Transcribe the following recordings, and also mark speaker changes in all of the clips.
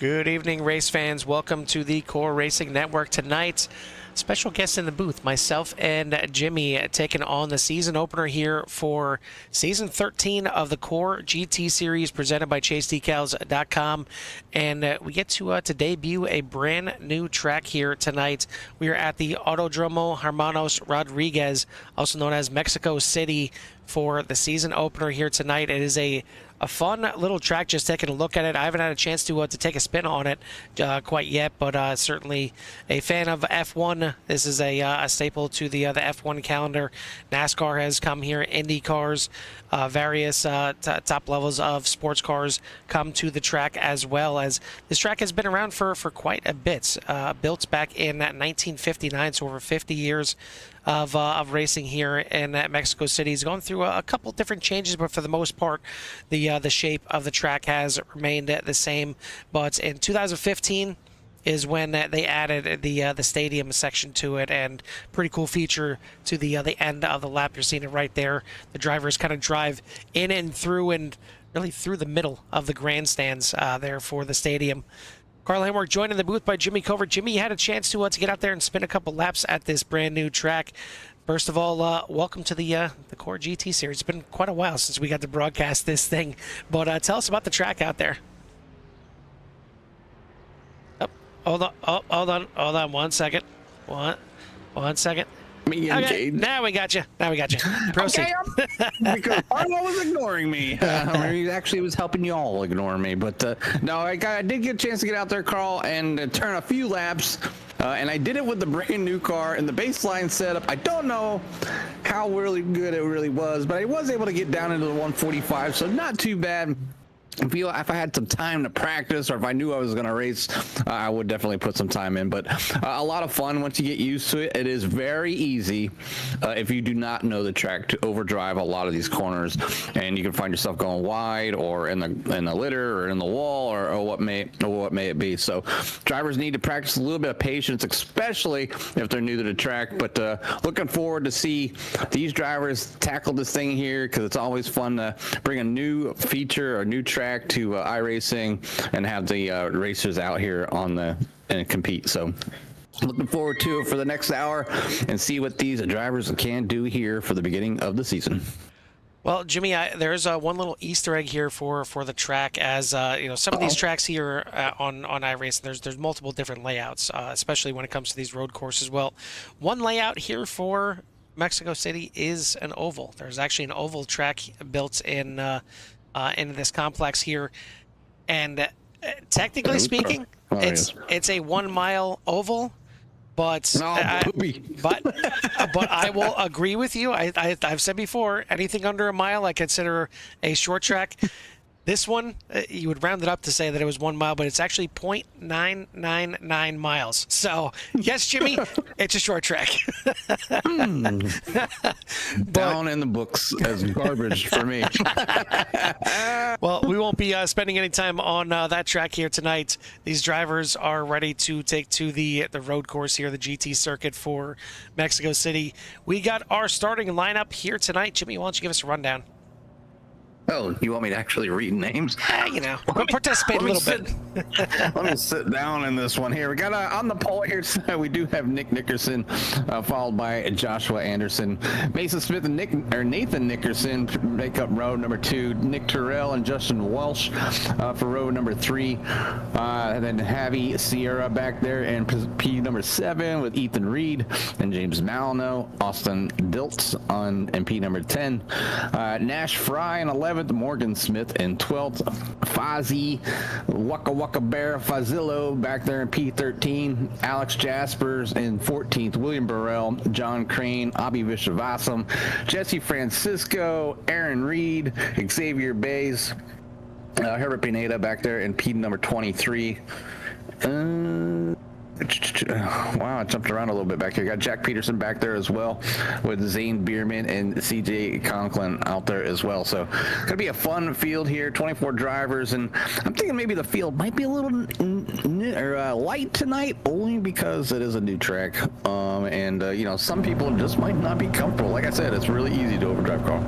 Speaker 1: Good evening, race fans. Welcome to the Core Racing Network. Tonight, special guest in the booth, myself and Jimmy, taking on the season opener here for season 13 of the Core GT series presented by ChaseDecals.com. And we get to debut a brand new track here tonight. We are at the Autodromo Hermanos Rodriguez, also known as Mexico City, for the season opener here tonight. It is a fun little track, just taking a look at it. I haven't had a chance to take a spin on it quite yet, but certainly a fan of F1. This is a staple to the F1 calendar. NASCAR has come here, Indy cars, various top levels of sports cars come to the track, as well as this track has been around for quite a bit. Built back in 1959, so over 50 years of racing here in Mexico City. It's gone through a couple different changes, but for the most part, the shape of the track has remained the same. But in 2015 is when they added the stadium section to it, and pretty cool feature to the end of the lap. You're seeing it right there. The drivers kind of drive in and through, and really through the middle of the grandstands there for the stadium. Carl Hamwork joined in the booth by Jimmy Covert. Jimmy, you had a chance to get out there and spin a couple laps at this brand new track. First of all, welcome to the Core GT series. It's been quite a while since we got to broadcast this thing, but tell us about the track out there. Oh, hold on 1 second. One second.
Speaker 2: Me and
Speaker 1: okay,
Speaker 2: Jade.
Speaker 1: now we got you. Proceed.
Speaker 2: Okay, because Arlo was ignoring me. He actually was helping you all ignore me. But no, I did get a chance to get out there, Carl, and turn a few laps. And I did it with the brand new car and the baseline setup. I don't know how really good it really was, but I was able to get down into the 145, so not too bad. If I had some time to practice, or if I knew I was going to race, I would definitely put some time in. But a lot of fun once you get used to it. It is very easy if you do not know the track to overdrive a lot of these corners, and you can find yourself going wide or in the litter or in the wall or what may it be. So drivers need to practice a little bit of patience, especially if they're new to the track. But looking forward to see these drivers tackle this thing here, because it's always fun to bring a new feature or a new track to iRacing and have the racers out here and compete. So looking forward to it for the next hour and see what these drivers can do here for the beginning of the season.
Speaker 1: Well, Jimmy, there's one little Easter egg here for the track, as you know, some of these tracks here on iRacing, there's multiple different layouts, especially when it comes to these road courses. Well, one layout here for Mexico City is an oval. There's actually an oval track built in this complex here, and technically speaking, it's a 1 mile oval, but but I will agree with you. I've said before, anything under a mile I consider a short track. This one, you would round it up to say that it was 1 mile, but it's actually 0.999 miles. So, yes, Jimmy, it's a short track.
Speaker 2: Down in the books as garbage for me.
Speaker 1: Well, we won't be spending any time on that track here tonight. These drivers are ready to take to the road course here, the GT circuit for Mexico City. We got our starting lineup here tonight. Jimmy, why don't you give us a rundown?
Speaker 2: Oh, you want me to actually read names?
Speaker 1: You know, participate a little bit.
Speaker 2: Let me sit down in this one here. We got on the pole here tonight, we do have Nick Nickerson, followed by Joshua Anderson. Mason Smith and Nathan Nickerson make up row number 2. Nick Terrell and Justin Welsh for row number 3. And then Javi Sierra back there in P number 7 with Ethan Reed and James Malino. Austin Diltz in P number 10. Nash Fry in 11th. Morgan Smith in 12th. Fozzie Waka Waka Bear Fazillo back there in P13. Alex Jaspers in 14th. William Burrell, John Crane, Abhi Vishwasam, Jesse Francisco, Aaron Reed, Xavier Bays, Herbert Pineda back there in P number 23. Wow, I jumped around a little bit back here. Got Jack Peterson back there as well, with Zane Bierman and CJ Conklin out there as well. So gonna be a fun field here, 24 drivers, and I'm thinking maybe the field might be a little light tonight, only because it is a new track, and you know, some people just might not be comfortable. Like I said, it's really easy to overdrive car.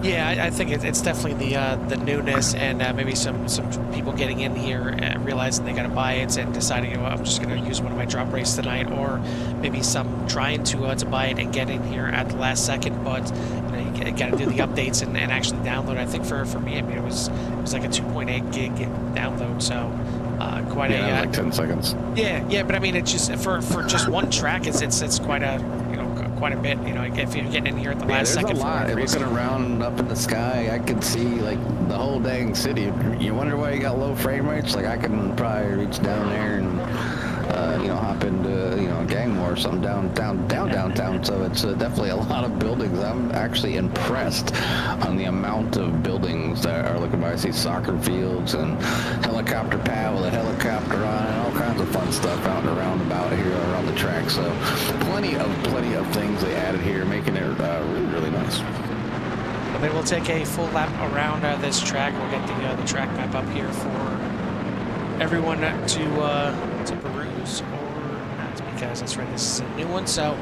Speaker 1: Yeah, I think it's definitely the newness and maybe some people getting in here and realizing they got to buy it and deciding, you know, I'm just going to use one of my drop races tonight, or maybe some trying to buy it and get in here at the last second, but you know, you got to do the updates and actually download. I think for me, I mean, it was like a 2.8 gig download, so quite
Speaker 2: like 10 seconds.
Speaker 1: Yeah, but I mean, it's just for just one track, it's quite a, you know, quite a bit, you know, if you're getting in here at the last second.
Speaker 2: There's a lot. Looking around up in the sky, I can see like the whole dang city. You wonder why you got low frame rates? Like I can probably reach down there and you know, hop into, you know, a gang war or something downtown. So it's definitely a lot of buildings. I'm actually impressed on the amount of buildings that are looking by. I see soccer fields and helicopter pad with a helicopter on and all kinds of fun stuff out and around about here around the track. So plenty of things they added here, making it really nice.
Speaker 1: I mean, we'll take a full lap around this track. We'll get the track map up here for everyone to peruse, or not, because that's right, this is a new one, so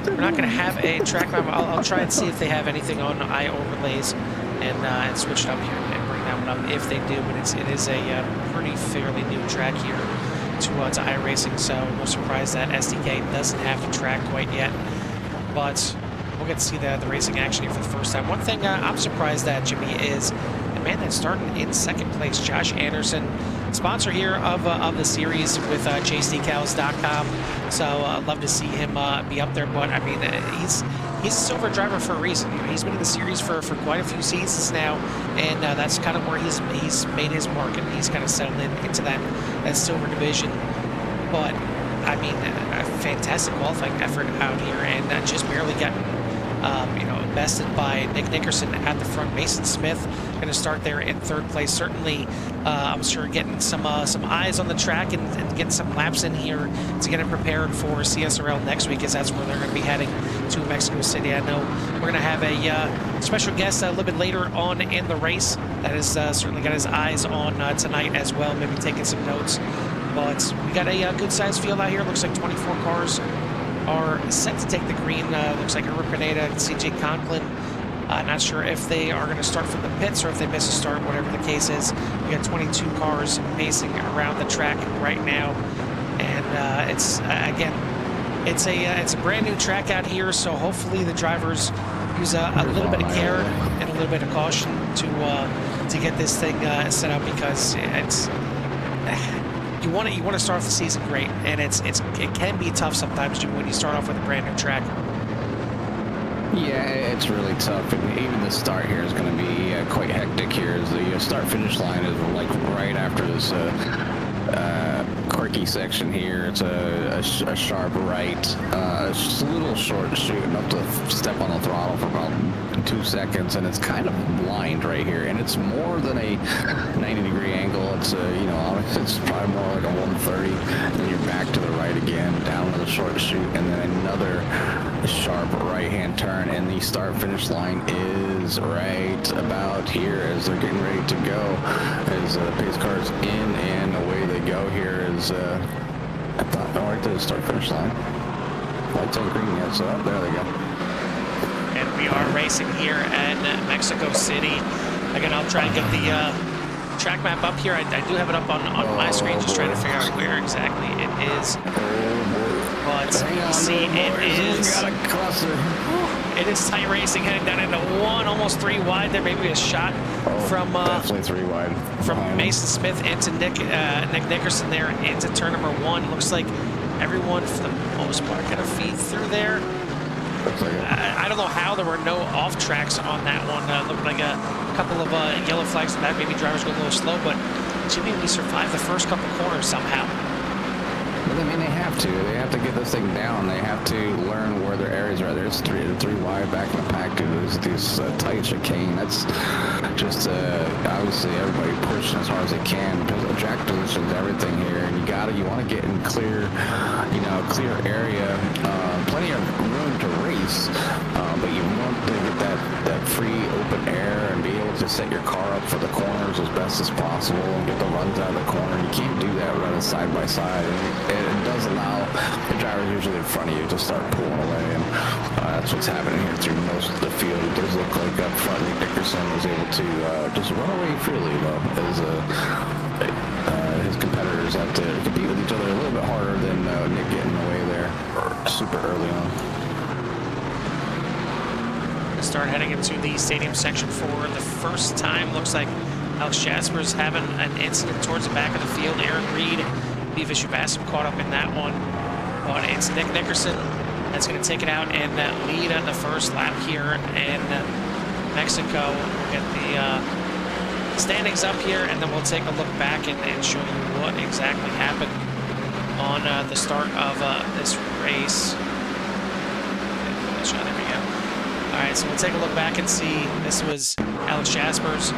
Speaker 1: we're not going to have a track map. I'll try and see if they have anything on iOverlays and switch it up here and bring that one up if they do, but it is a pretty fairly new track here to iRacing, so no surprise that SDK doesn't have the track quite yet, but we'll get to see the racing action here for the first time. One thing I'm surprised at, Jimmy, is the man that's starting in second place, Josh Anderson, sponsor here of the series with chasedecals.com. So I'd love to see him be up there. But I mean, he's a silver driver for a reason. You know, he's been in the series for quite a few seasons now, and that's kind of where he's made his mark, and he's kind of settled into that silver division. But I mean, a fantastic qualifying effort out here, and just barely gotten you know, bested by Nick Nickerson at the front. Mason Smith going to start there in third place. Certainly, I'm sure getting some eyes on the track and getting some laps in here to get him prepared for CSRL next week, as that's where they're going to be heading to Mexico City. I know we're going to have a special guest a little bit later on in the race that has certainly got his eyes on tonight as well, maybe taking some notes. But we got a good-sized field out here. Looks like 24 cars are set to take the green. Looks like Herbert Pineda and CJ Conklin. Not sure if they are going to start from the pits or if they miss a start, whatever the case is. We got 22 cars pacing around the track right now, and it's again, it's a brand new track out here. So hopefully the drivers use a little bit of care and a little bit of caution to get this thing set up, because it's. You want to start off the season great, and it can be tough sometimes, Jim, when you start off with a brand new track.
Speaker 2: Yeah, it's really tough, and even the start here is going to be quite hectic here. As the start-finish line is like right after this quirky section here. It's a sharp right, a little short shoot, enough to step on the throttle for about 2 seconds, and it's kind of blind right here, and it's more than a 90-degree angle. It's you know, it's probably more like a 130. Then you're back to the right again, down to the short shoot, and then another sharp right-hand turn, and the start-finish line is right about here as they're getting ready to go. As pace cars in and away they go here. Is I thought right to the start-finish line. Lights on green yet, so there they go.
Speaker 1: And we are racing here in Mexico City. Again, I'll try and get the track map up here. I do have it up on my screen, just trying to figure out where exactly it is. But you see, it is tight racing, heading down into one, almost 3 wide. There may be a shot from
Speaker 2: definitely 3 wide
Speaker 1: from Mason Smith into Nick Nickerson there into turn number 1. Looks like everyone, for the most part, kind of feed through there. I don't know how there were no off tracks on that one. Looked like a couple of yellow flags in the back. Maybe drivers go a little slow, but Jimmy, we survived the first couple corners somehow.
Speaker 2: Well, I mean, they have to. They have to get this thing down. They have to learn where their areas are. There's three wide back in the pack. There's these tight chicane. That's just obviously everybody pushing as hard as they can. Track positions, everything here, and you want to get in clear area. Plenty of room to race, but you want to get that free open air and be able to set your car up for the corners as best as possible and get the runs out of the corner. You can't do that running side by side. And it does allow the drivers usually in front of you to start pulling away, and that's what's happening here through most of the field. It does look like up front Nick Dickerson was able to just run away freely, though, as his competitors have to compete with each other a little bit harder than Nick getting away there super early on.
Speaker 1: Start heading into the stadium section for the first time. Looks like Alex Jasper's having an incident towards the back of the field. Aaron Reed, Viva Shabassim caught up in that one. But it's Nick Nickerson that's going to take it out and lead the first lap here in Mexico. We'll get the standings up here, and then we'll take a look back and show you what exactly happened on the start of this race. There we go. All right, so we'll take a look back and see. This was Alex Jasper's.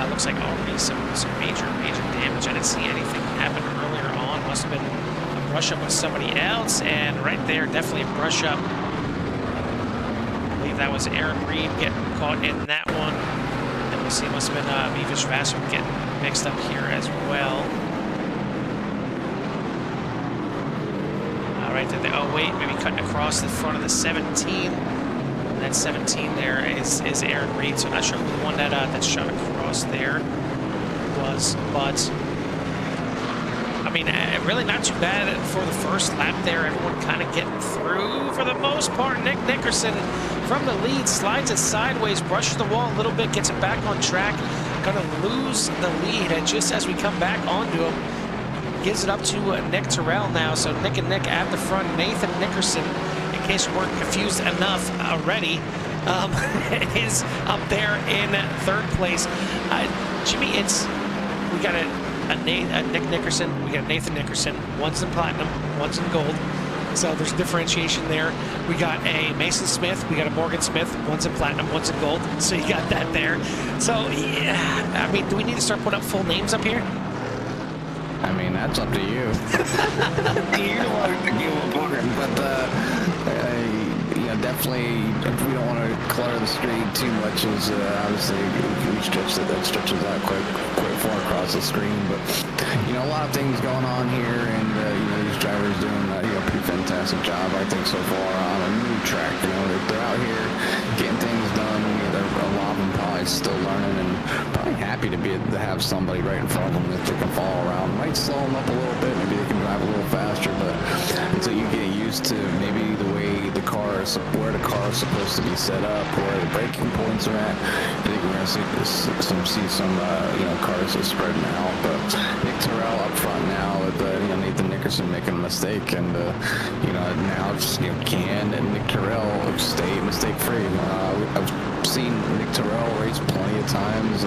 Speaker 1: Looks like already some major damage. I didn't see anything happen earlier on. Must have been a brush up with somebody else, and right there, definitely a brush up. I believe that was Aaron Reed getting caught in that one. And we'll see, must have been Viva Shabassim getting mixed up here as well. Right there. Oh wait, maybe cutting across the front of the 17. That 17 there is Aaron Reed, so I'm not sure who the one that shot across there was, but I mean, really not too bad for the first lap there. Everyone kind of getting through for the most part. Nick Nickerson from the lead slides it sideways, brushes the wall a little bit, gets it back on track. Gonna lose the lead, and just as we come back onto him, gives it up to Nick Terrell now. So Nick and Nick at the front. Nathan Nickerson, in case you weren't confused enough already, is up there in third place. Jimmy, we got a Nick Nickerson, we got a Nathan Nickerson. One's in platinum, one's in gold. So there's differentiation there. We got a Mason Smith, we got a Morgan Smith. One's in platinum, one's in gold. So you got that there. So yeah, I mean, do we need to start putting up full names up here?
Speaker 2: I mean, that's up to you. You don't want to give a bargain, but definitely we don't want to clutter the screen too much. As obviously we stretches out quite far across the screen. But a lot of things going on here, and these drivers doing a pretty fantastic job, I think, so far on a new track. They're out here getting things done. A lot of them probably still learning, and probably happy to have somebody right in front of them that they can follow around. Might slow them up a little bit, maybe they can drive a little faster, but until you get used to maybe the way the car is, where the car is supposed to be set up, where the braking points are at, I think we're going to see some cars are spreading out. But Nick Terrell up front now with Nathan Nickerson making a mistake, and now it's can Nick Terrell stay mistake free. I've seen Nick Terrell race plenty of times,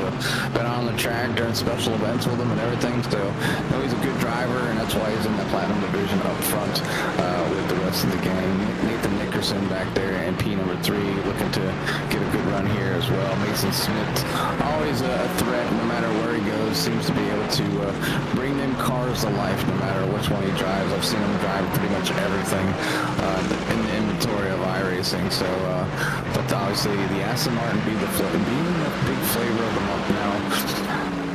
Speaker 2: been on the track during special events with him and everything, so he's a good driver, and that's why he's in the platinum division up front with the rest of the gang. Nathan Nickerson back there in P number 3, looking to get a good run here as well. Mason Smith, always a threat no matter where he goes, seems to be able to bring them cars to life no matter which one he drives. I've seen him drive pretty much everything in the inventory of iRacing, so but obviously the Astin Martin being the big flavor of the month now.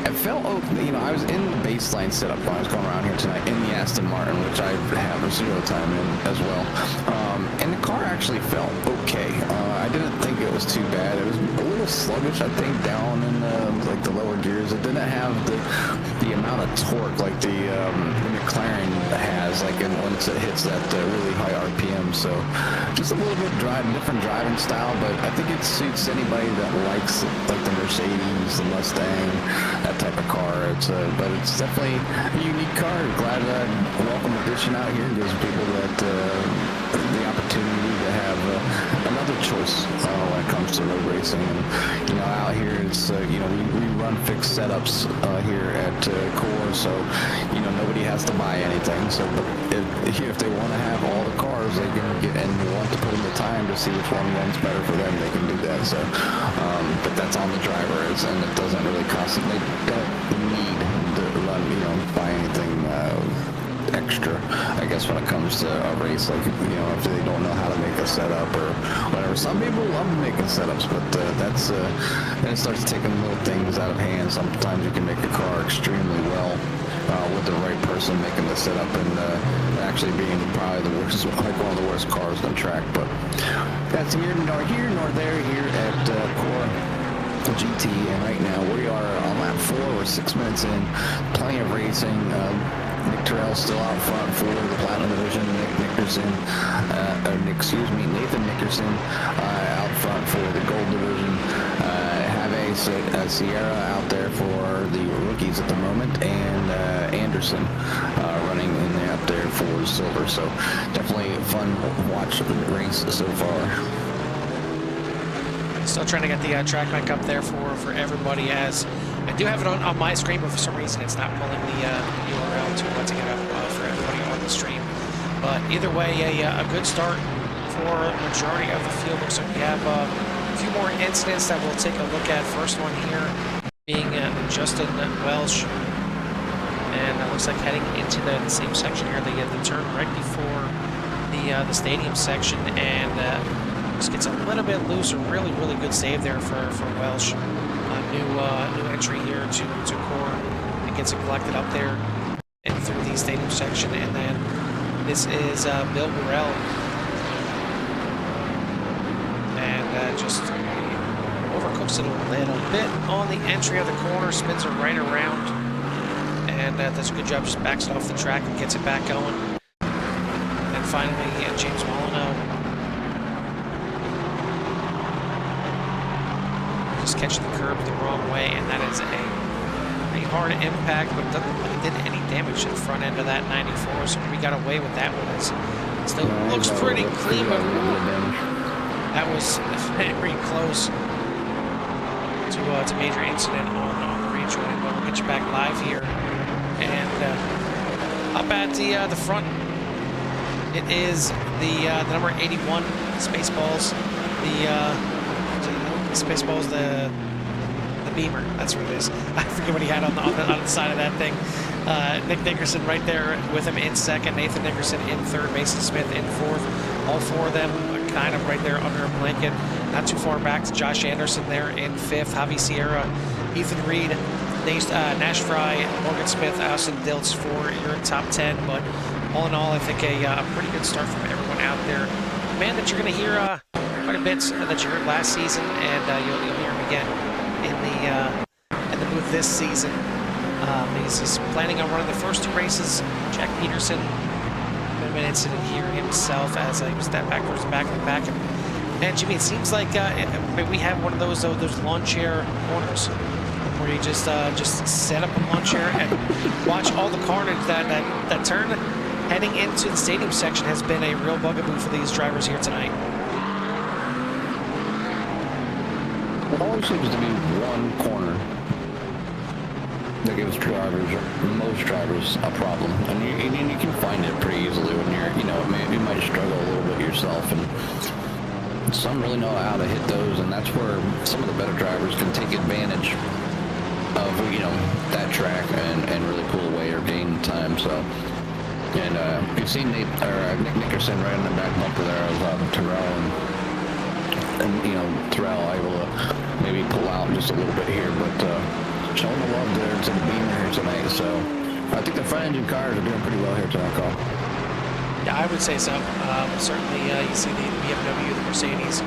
Speaker 2: It felt, I was in the baseline setup when I was going around here tonight in the Aston Martin, which I have 0 time in as well. And the car actually felt okay. I didn't think it was too bad. It was a little sluggish, I think, down in the lower gears. It didn't have the amount of torque like the McLaren has, once it hits that really high RPM. So just a little bit different driving style, but I think it suits anybody that likes like the Mercedes, the Mustang, that type of car. But it's definitely a unique car. Glad that welcome addition out here gives people that the opportunity to have another choice when it comes to road racing. And out here it's we run fixed setups here at Core, so nobody has to buy anything. So if they want to have all the cars, they can get, and they want to put in the time to see which one runs better for them, they can do that. So but that's on the drivers, and it doesn't really cost them. They don't need to run buy anything extra, I guess, when it comes first race, like, you know, if they don't know how to make a setup or whatever. Some people love making setups, but then it starts taking little things out of hand. Sometimes you can make a car extremely well with the right person making the setup, and actually being probably the worst, like one of the worst cars on the track. But that's here nor there here at Core GT, and right now we are on lap 4. We're 6 minutes in, plenty of racing. Nick Terrell's still out front for the Platinum Division. Nathan Nickerson out front for the Gold Division. Have a Sierra out there for the rookies at the moment, and Anderson running in there up there for the silver. So definitely a fun watch race so far.
Speaker 1: Still trying to get the track back up there for everybody, as I do have it on my screen, but for some reason it's not pulling the URL to get up for everybody on the stream. But either way, a good start for majority of the field. Looks like we have a few more incidents that we'll take a look at. First one here being Justin Welsh, and it looks like heading into the same section here. They get the turn right before the stadium section, and just gets a little bit loose. A really good save there for Welsh. New entry here to Core, and gets it collected up there and through the stadium section. And then this is Bill Burrell, and just overcooks it a little bit on the entry of the corner, spins it right around, and does a good job, just backs it off the track and gets it back going. And finally, James Molyneux just catching the curb the wrong way, and that is a hard impact, but it doesn't look like it did any damage to the front end of that 94, so we got away with that one. It still looks pretty clean, but that was very close to major incident on the rejoin. But we'll get you back live here, and up at the front, it is the number 81 Spaceballs, Spaceballs, the Beamer. That's what it is. I forget what he had on the side of that thing. Nick Nickerson right there with him in second. Nathan Nickerson in third. Mason Smith in fourth. All four of them kind of right there under a blanket. Not too far back to Josh Anderson there in fifth. Javi Sierra, Ethan Reed, Nash Fry, Morgan Smith, Austin Diltz for your top 10. But all in all, I think a pretty good start from everyone out there. A man that you're going to hear quite a bit that you heard last season, and you'll hear him again in the booth this season. He's planning on running the first two races. Jack Peterson, bit of an incident here himself as he was that back towards the back of the pack. And Jimmy, it seems like we have one of those lawn chair corners where you just set up a lawn chair and watch all the carnage. That turn heading into the stadium section has been a real bugaboo for these drivers here tonight.
Speaker 2: It always seems to be one corner that gives most drivers a problem, and you can find it pretty easily when you're, you might struggle a little bit yourself, and some really know how to hit those, and that's where some of the better drivers can take advantage of, that track and really pull away or gain time. So, and you've seen Nick Nickerson right on the back bumper there of Terrell, and Terrell able to maybe pull out just a little bit here, but showing the love there to the Beamer here tonight. So I think the front engine cars are doing pretty well here tonight, Carl.
Speaker 1: Yeah, I would say so. Certainly, you see the BMW, the Mercedes,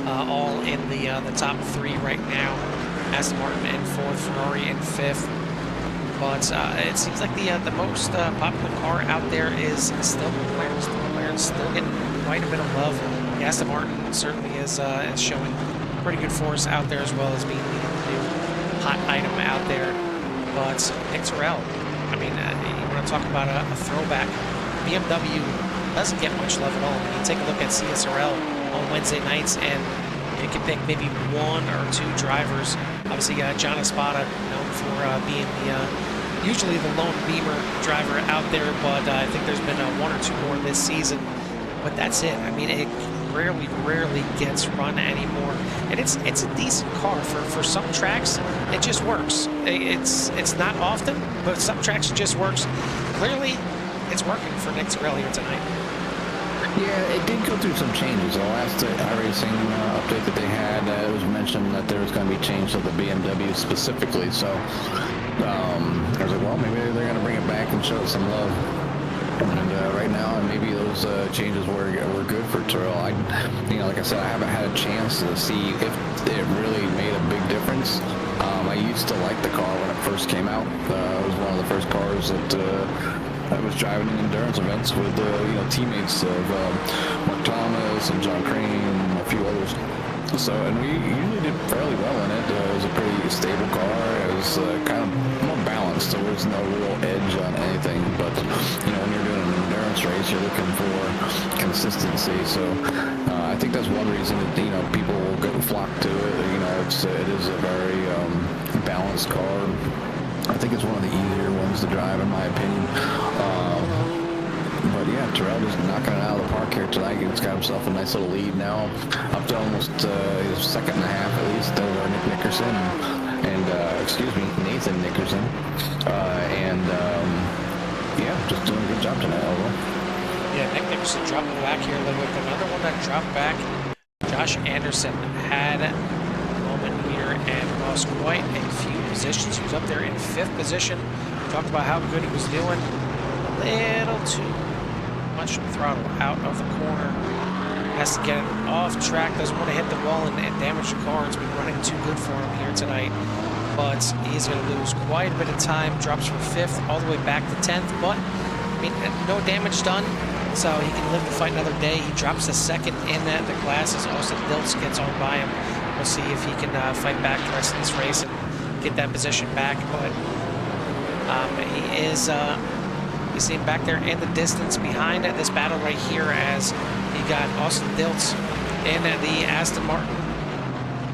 Speaker 1: all in the top three right now. Aston Martin in fourth, Ferrari in fifth. But it seems like the most popular car out there is still the McLaren. The McLaren's still getting quite a bit of love. The Aston Martin certainly is showing pretty good force out there, as well as being the new hot item out there. But Nick Terrell, I mean, you want to talk about a throwback. BMW doesn't get much love at all. When you take a look at CSRL on Wednesday nights, and you can pick maybe one or two drivers. Obviously, John Espada, known for being usually the lone Beamer driver out there, but I think there's been one or two more this season. But that's it. I mean, it rarely gets run anymore, and it's a decent car for some tracks. It just works. It's not often, but some tracks it just works. Clearly, it's working for Nick Terrell here tonight.
Speaker 2: Yeah, it did go through some changes. The last iRacing update that they had, it was mentioned that there was going to be change to the BMW specifically. So I was like, well, maybe they're going to bring it back and show it some love. And right now, maybe those changes were good for Terrell. Like I said, I haven't had a chance to see if it really made a big difference. I used to like the car when it first came out. It was one of the first cars that I was driving in endurance events with teammates of Mark Thomas and John Crane and a few others. So, and we usually did fairly well in it. It was a pretty stable car. It was kind of more balanced. There was no real edge on anything. But when you're doing an endurance race, you're looking for consistency. So, I think that's one reason that people will go flock to it. It is a very balanced car. I think it's one of the easier ones to drive, in my opinion. But yeah, Terrell just knocking it out of the park here tonight. He's got himself a nice little lead now, up to almost his second and a half at least. Nick Nickerson and Nathan Nickerson, yeah, just doing a good job tonight, overall.
Speaker 1: Yeah, Nick Nickerson dropping back here a little bit. Another one that dropped back. Josh Anderson had a moment here and lost quite a few positions. He was up there in 5th position. Talked about how good he was doing. A little too much throttle out of the corner. Has to get it off track. Doesn't want to hit the wall and damage the car. It's been running too good for him here tonight. But he's going to lose quite a bit of time. Drops from 5th all the way back to 10th. But no damage done, so he can live to fight another day. He drops to 2nd in the class as Austin Diltz gets on by him. We'll see if he can fight back the rest of this race and get that position back. But he is you see him back there in the distance behind this battle right here as he got Austin Diltz in the Aston Martin,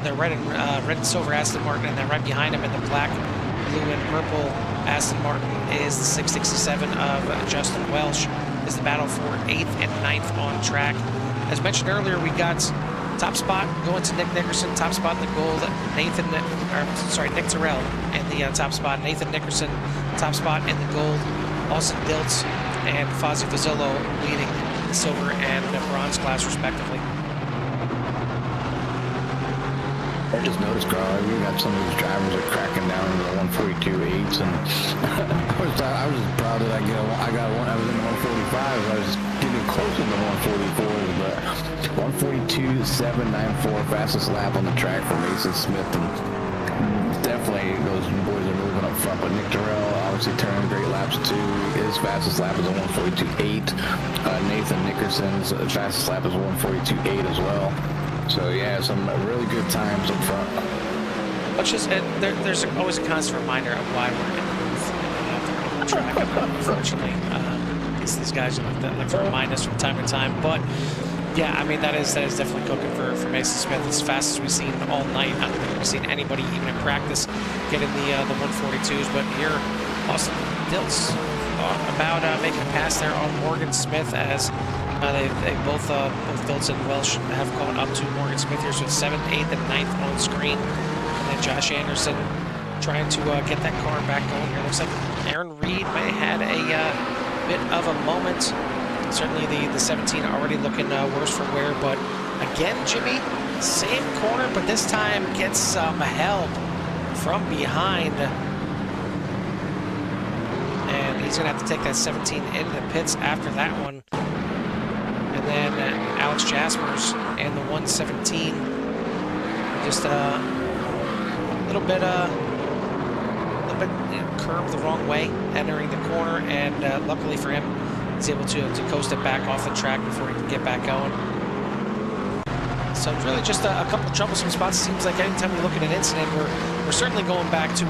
Speaker 1: the red and silver Aston Martin, and then right behind him in the black, blue, and purple Aston Martin is the 667 of Justin Welsh. Is the battle for 8th and 9th on track. As mentioned earlier, we got top spot going to Nick Nickerson, top spot in the gold, Nick Terrell in the top spot, Nathan Nickerson, top spot in the gold, Austin Diltz and Fozzie Fazzillo leading the silver and the bronze class respectively.
Speaker 2: I just noticed, Carl, we got some of these drivers are cracking down into the 142.8s, and I was just proud that I was in the 145s. I was getting close to the 144s, but 142.794, fastest lap on the track for Mason Smith, and definitely those boys are moving up front. But Nick Terrell obviously turning great laps too. His fastest lap is a 142.8. Nathan Nickerson's fastest lap is a 142.8 as well. So yeah, some really good times up front.
Speaker 1: Which is, there's always a constant reminder of why we're in the booth on the track. Unfortunately, these guys like to remind us from time to time. But yeah, I mean that is definitely cooking for Mason Smith. It's as fast as we've seen all night. I don't think we've seen anybody even in practice get in the 142s. But here, Austin Diltz about making a pass there on Morgan Smith as. They both Diltz and Welsh have caught up to Morgan Smith here, so it's 7th, 8th, and 9th on screen. And then Josh Anderson trying to get that car back going here. Looks like Aaron Reed may have had a bit of a moment. Certainly the 17 already looking worse for wear, but again, Jimmy, same corner, but this time gets some help from behind. And he's going to have to take that 17 into the pits after that one. And then Alex Jaspers and the 117 just a little bit curved the wrong way entering the corner, and luckily for him, he's able to coast it back off the track before he can get back going. So it's really just a couple of troublesome spots. It seems like anytime we look at an incident, we're certainly going back to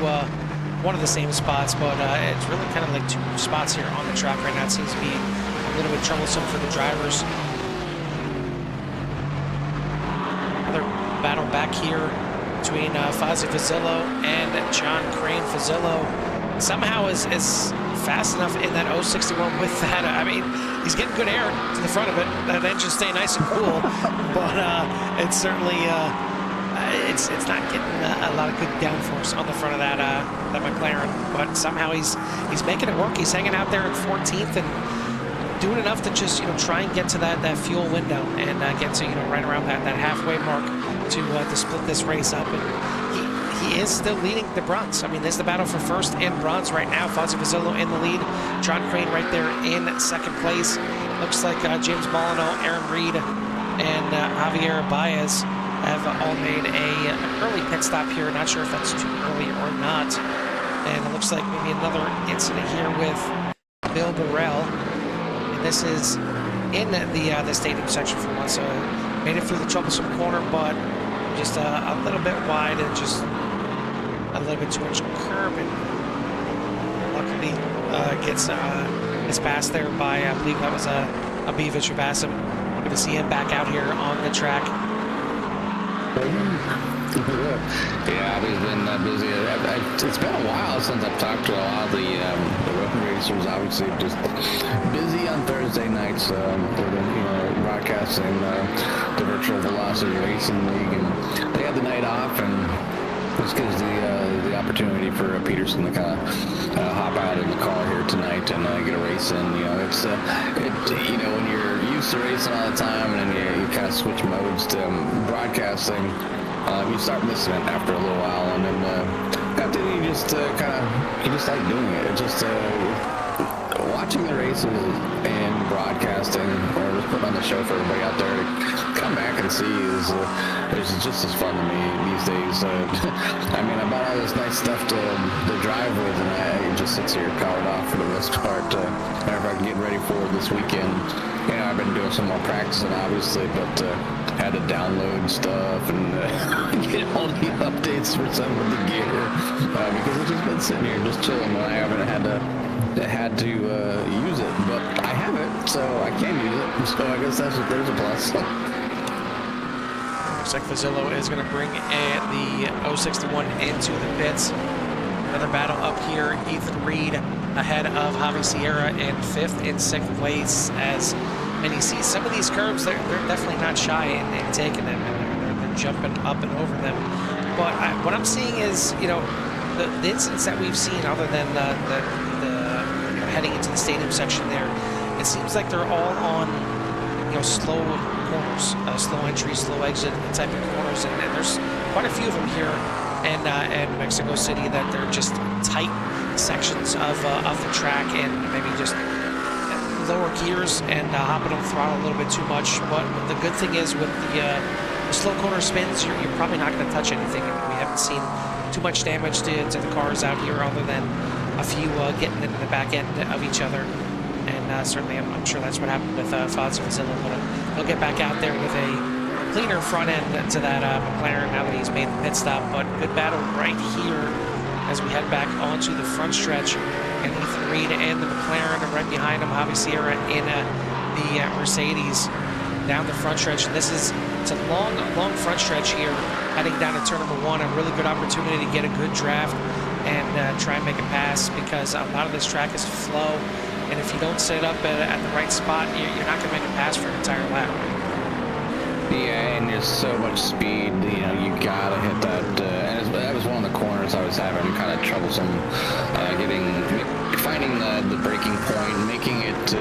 Speaker 1: one of the same spots, but it's really kind of like 2 spots here on the track right now. It seems to be a little bit troublesome for the drivers. Another battle back here between Fozzie Fazzillo and John Crane. Fazzillo somehow is fast enough in that 061 with that. I mean, he's getting good air to the front of it. That engine's staying nice and cool, but it's certainly it's not getting a lot of good downforce on the front of that McLaren. But somehow he's making it work. He's hanging out there at 14th and doing enough to just, try and get to that fuel window and get to, right around that halfway mark to split this race up. And he is still leading the bronze. I mean, there's the battle for first and bronze right now. Fozzie Vazzillo in the lead. John Crane right there in second place. Looks like James Molyneux, Aaron Reed, and Javier Baez have all made an early pit stop here. Not sure if that's too early or not. And it looks like maybe another incident here with Bill Burrell. And this is in the stadium section for once. So made it through the troublesome corner, but just a little bit wide and just a little bit too much curb. And luckily gets passed there by, I believe that was a Beavis Bassam. Good to see him back out here on the track.
Speaker 2: Yeah, he's been busy. It's been a while since I've talked to a lot of the road racers. Obviously, just busy on Thursday nights. Broadcasting the Virtual Velocity Racing League, and they had the night off, and this gives the opportunity for Peterson to kind of hop out in the car here tonight and get a race in. It's when you're used to racing all the time, and then you kind of switch modes to broadcasting. You start missing it after a little while, and then after you just you just like doing it. It's just watching the races and broadcasting, or just putting on the show for everybody out there to come back and see is just as fun to me these days. I mean, I bought all this nice stuff to drive with, and it just sits here powered off for the most part. Whenever I can get ready for this weekend, I've been doing some more practicing, obviously, but had to download stuff and get all the updates for some of the gear because it's just been sitting here just chilling, and I haven't had to use it, but I have it, so I can use it. So I guess there's a plus.
Speaker 1: Looks like Vazzillo is going to bring the 061 into the pits. Another battle up here. Ethan Reed ahead of Javi Sierra in fifth and sixth place. And you see some of these curves, they're definitely not shy in taking them, and they're jumping up and over them. But what I'm seeing is, the incidents that we've seen, other than the heading into the stadium section there, it seems like they're all on slow corners, slow entry, slow exit type of corners, and there's quite a few of them here in Mexico City that they're just tight sections of the track, and maybe just lower gears and hopping on the throttle a little bit too much. But the good thing is with the slow corner spins, you're probably not going to touch anything. I mean, we haven't seen too much damage to the cars out here, other than a few getting into the back end of each other. And certainly I'm sure that's what happened with Fozzie Vazzillo, but he'll get back out there with a cleaner front end to that McLaren now that he's made the pit stop. But good battle right here as we head back onto the front stretch. And Ethan Reed and the McLaren, and right behind him, Javi Sierra in the Mercedes down the front stretch. And it's a long front stretch here, heading down to turn number one. A really good opportunity to get a good draft and try and make a pass, because a lot of this track is flow. And if you don't set up at the right spot, you're not going to make a pass for an entire lap.
Speaker 2: Yeah, and there's so much speed, you gotta hit that. And that was one of the corners I was having kind of troublesome finding the braking point, making it,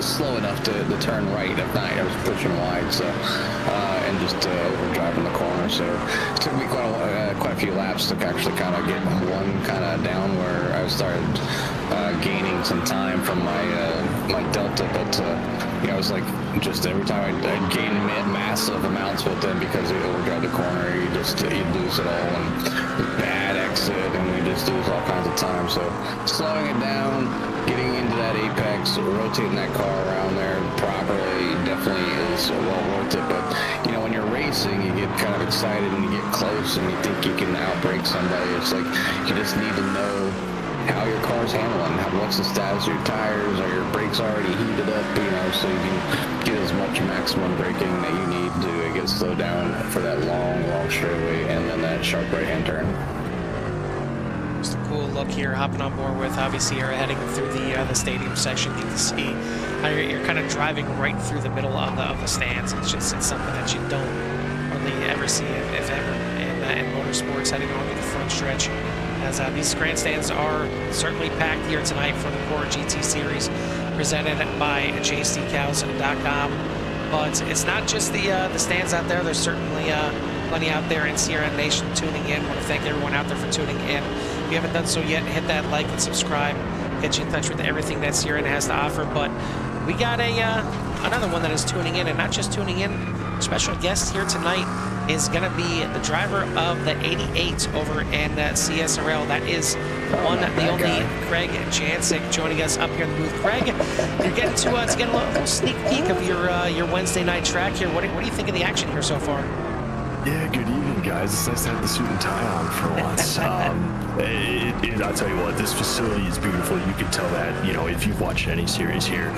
Speaker 2: slow enough to turn right. If not, I was pushing wide, so and just overdriving the corner. So it took me quite a few laps to actually kind of get one kind of down where I started gaining some time from my delta. But I was like, just every time I'd gain massive amounts with them, because they overdrive the corner, you lose it all, and bad exit, and we just lose all kinds of time. So slowing it down, getting into that apex, rotating that car around there properly definitely is well worth it. But when you're racing, you get kind of excited and you get close and you think you can outbrake somebody. It's like you just need to know how your car's handling, what's the status of your tires, are your brakes already heated up, so you can get as much maximum braking that you need to get slowed down for that long straightaway and then that sharp right-hand turn.
Speaker 1: Just a cool look here, hopping on board with Javi Sierra, heading through the stadium section. You can see how you're kind of driving right through the middle of the stands. It's something that you don't really ever see, if ever, in motorsports, heading onto the front stretch. as these grandstands are certainly packed here tonight for the Core GT Series presented by JCDecals.com. But it's not just the stands out there. There's certainly plenty out there in CRN Nation tuning in. I want to thank everyone out there for tuning in. If you haven't done so yet, hit that like and subscribe. Get you in touch with everything that CRN has to offer. But we got another one that is tuning in, and not just tuning in. Special guest here tonight is going to be the driver of the 88 over in CSRL. That is the only Craig Jancic joining us up here in the booth. Craig, you're getting to get a little sneak peek of your Wednesday night track here. What do you think of the action here so far?
Speaker 3: Yeah, good evening, guys. It's nice to have the suit and tie on for once. I'll tell you what, this facility is beautiful. You can tell that, if you've watched any series here,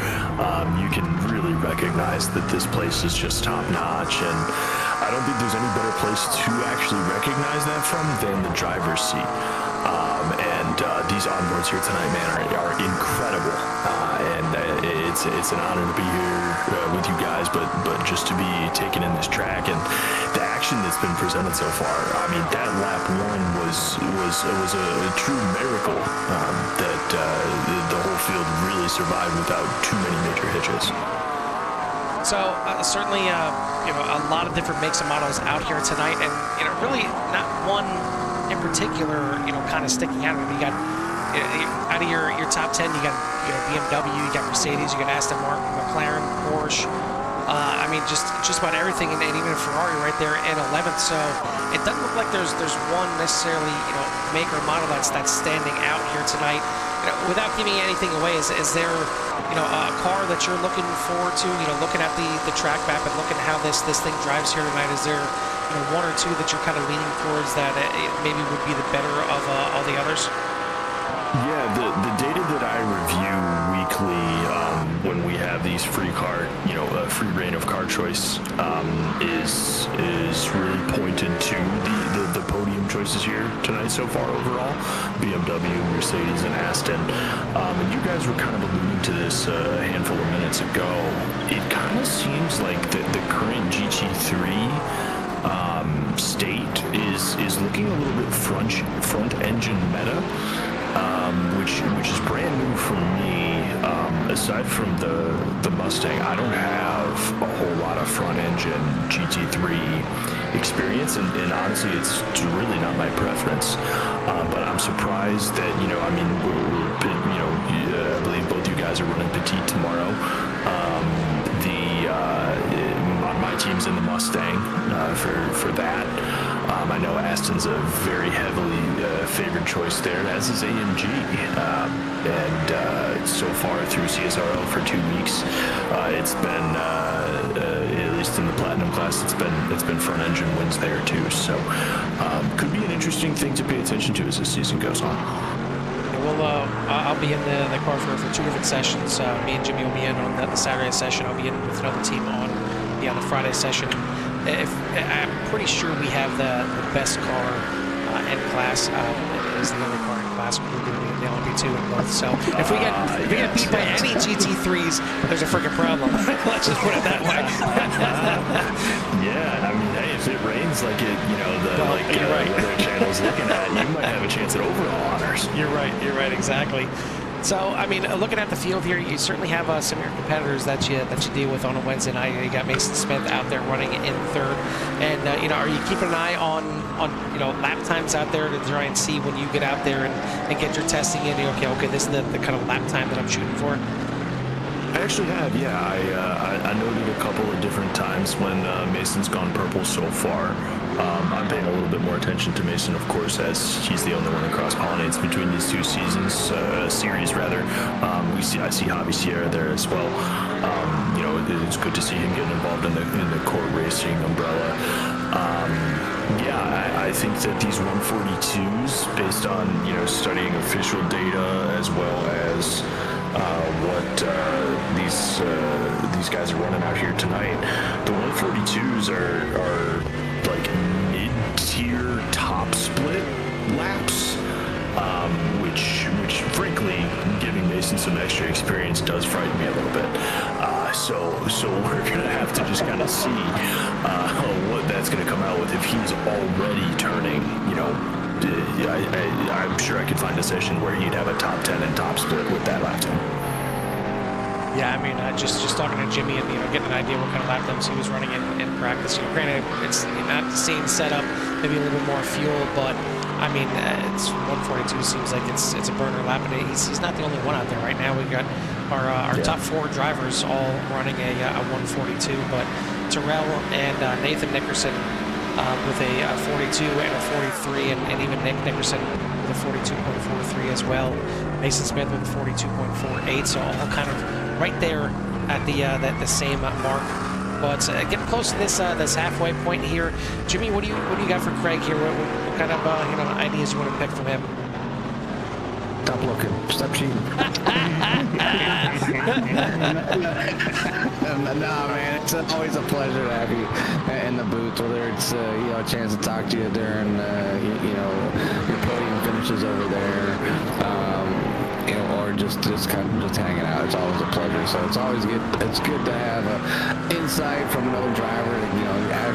Speaker 3: you can really recognize that this place is just top notch. And I don't think there's any better place to actually recognize that from than the driver's seat. These onboards here tonight, man, are incredible. It's an honor to be here with you guys, but just to be taking in this track and the action that's been presented so far. I mean, that lap one was a true miracle that the whole field really survived without too many major hitches.
Speaker 1: So certainly, a lot of different makes and models out here tonight, and really not one in particular, kind of sticking out. I mean, you got out of your top 10, you got BMW, you got Mercedes, you got Aston Martin, McLaren, Porsche. I mean, just about everything, and even Ferrari right there in 11th. So it doesn't look like there's one necessarily make or model that's standing out here tonight. Without giving anything away, is there a car that you're looking forward to? Looking at the track map and looking at how this thing drives here tonight. Is there one or two that you're kind of leaning towards that maybe would be the better of all the others?
Speaker 3: Yeah, the data that I review weekly when we have these free reign of car choice is really pointed to the podium choices here tonight so far overall. BMW, Mercedes, and Astin. And you guys were kind of alluding to this a handful of minutes ago. It kind of seems like the current GT3 state is looking a little bit front engine meta. Which is brand new for me. Aside from the Mustang, I don't have a whole lot of front engine GT3 experience, and honestly, it's really not my preference. But I'm surprised that I believe both you guys are running Petite tomorrow. My team's in the Mustang for that. I know Aston's a very heavily favored choice there, as is AMG. So far through CSRL for 2 weeks, it's been at least in the Platinum class, it's been front engine wins there too. So could be an interesting thing to pay attention to as the season goes on.
Speaker 1: I'll be in the car for 2 different sessions. Me and Jimmy will be in on the Saturday session. I'll be in with another team on the Friday session. I'm pretty sure we have the best car in class. It is the only car in class. We're going to be the LMP2 in both. So if we get beat by any GT3s, there's a freaking problem. Let's just put it that way.
Speaker 3: Yeah, I mean, hey, if it rains like it, the weather channel's looking at, you might have a chance at overall honors.
Speaker 1: You're right, exactly. So, I mean, looking at the field here, you certainly have some of your competitors that you deal with on a Wednesday night. You got Mason Smith out there running in third, and are you keeping an eye on lap times out there to try and see when you get out there and get your testing in? Okay, this is the kind of lap time that I'm shooting for.
Speaker 3: I actually have, yeah. I noted a couple of different times when Mason's gone purple so far. I'm paying a little bit more attention to Mason, of course, as he's the only one that cross-pollinates between these two series rather. I see Javi Sierra there as well. It's good to see him getting involved in the core racing umbrella. I think that these 142s, based on studying official data as well as what these guys are running out here tonight, the 142s are like mid-tier top split laps, which frankly, giving Mason some extra experience does frighten me a little bit. So we're gonna have to just kind of see what that's gonna come out with if he's already turning I'm sure I could find a session where he'd have a top 10 and top split with that lap time.
Speaker 1: Yeah, I mean, just talking to Jimmy and getting an idea what kind of lap times he was running in practice. Granted, it's not the same setup, maybe a little bit more fuel, but I mean, it's 142 seems like it's a burner lap, and he's not the only one out there right now. We've got our top 4 drivers all running a 142, but Terrell and Nathan Nickerson with a 42 and a 43, and even Nick Nickerson with a 42.43 as well. Mason Smith with a 42.48, so all kind of right there at the same mark. But getting close to this halfway point here, Jimmy, what do you got for Craig here? What kind of ideas you want to pick from him?
Speaker 2: Stop looking. Stop cheating. No, man, it's always a pleasure to have you in the booth, whether it's a chance to talk to you during your podium finishes over there. Or just hanging out. It's always a pleasure. So it's always good. It's good to have insight from another driver.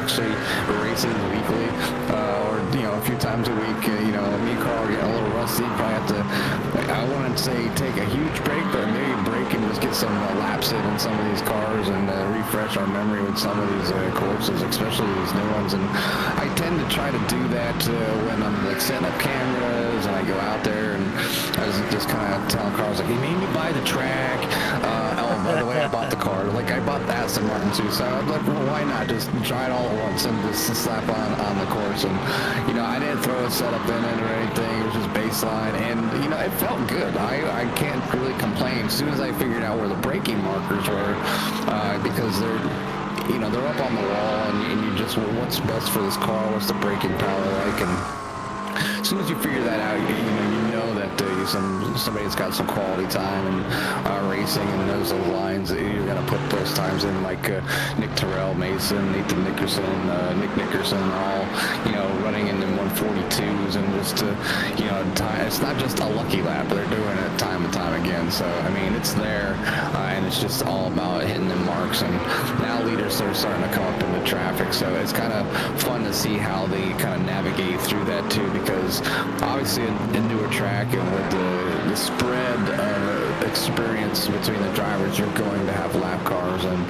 Speaker 2: Actually racing weekly, or a few times a week. Me and Carl are getting a little rusty. Probably have to. I wouldn't say take a huge break, but maybe break and just get some laps in some of these cars and refresh our memory with some of these courses, especially these new ones. And I tend to try to do that when I'm setting up cameras and I go out there and I was just kind of telling cars like, hey, maybe buy the track. Oh, by the way, I bought the car. Like I bought the Astin Martin too, so I was like, well, why not just try it all at once and just slap on the course? And I didn't throw a setup in it or anything. It was just baseline, and it felt good. I can't really complain. As soon as I figured out where the braking markers were, because they're up on the wall, and you just, well, what's best for this car? What's the braking power like? And as soon as you figure that out, you know that somebody's got some quality time and racing and knows those lines. You're gonna put those times in, like Nick Terrell, Mason, Nathan Nickerson, Nick Nickerson, all running into 142s, and just time. It's not just a lucky lap; they're doing it time and time again. So I mean, it's there, and it's just all about hitting the marks. And now leaders are starting to come up into traffic, so it's kind of fun to see how they kind of navigate through that too. Because obviously a newer track, and with the spread of experience between the drivers, you're going to have lap cars, and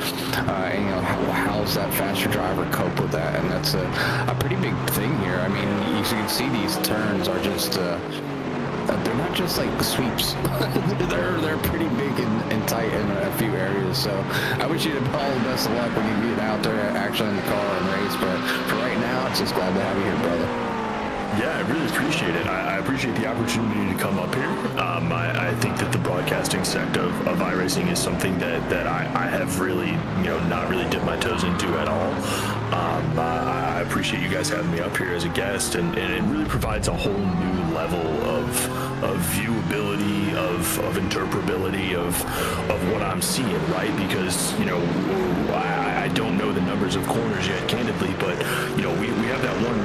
Speaker 2: how's that faster driver cope with that? And that's a pretty big thing here. I mean, you can see these turns are just they're not just like sweeps. they're pretty big and tight in a few areas. So I wish you all the best of luck when you get out there actually in the car and race. But for right now, it's just glad to have you here, brother.
Speaker 3: Yeah, I really appreciate it. I appreciate the opportunity to come up here. I think that the broadcasting sect of iRacing is something that I have really, not really dipped my toes into at all. I appreciate you guys having me up here as a guest, and it really provides a whole new level of viewability, of interpretability of what I'm seeing, right? Because, I don't know the numbers of corners yet, candidly, but, we have that one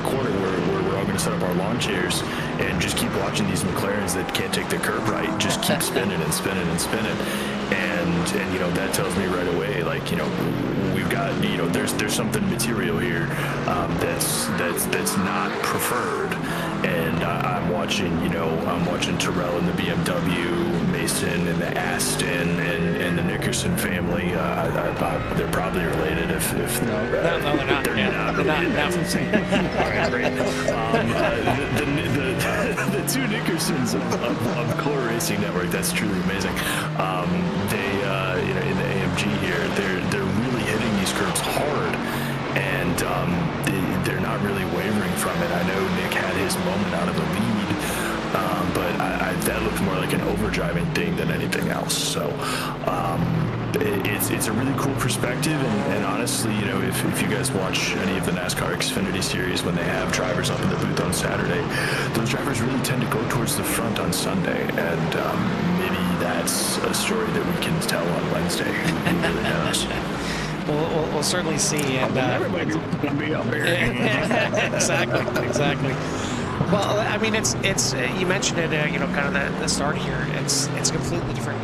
Speaker 3: corner where we're all going to set up our lawn chairs and just keep watching these McLarens that can't take the curb right, just keep spinning and spinning and spinning. And that tells me right away, like, we've got, there's something material here that's not preferred. And I'm watching Terrell and the BMW, Mason and the Astin, and the Nickerson family. They're probably related. If
Speaker 1: no, they're not.
Speaker 3: They're not related. All right, great. The two Nickersons of Core Racing Network. That's truly amazing. They in the AMG here, they're really hitting these curves hard, and they're not really wavering from it. I know Nick had his moment out of the lead, but that looked more like an overdriving thing than anything else. So it's a really cool perspective, and honestly, if you guys watch any of the NASCAR Xfinity series when they have drivers up in the booth on Saturday, those drivers really tend to go towards the front on Sunday, and maybe that's a story that we can tell on Wednesday. Who really knows?
Speaker 1: We'll certainly see. And
Speaker 2: everybody's gonna be up here.
Speaker 1: Exactly. Well, I mean, it's you mentioned it, kind of the start here. It's a completely different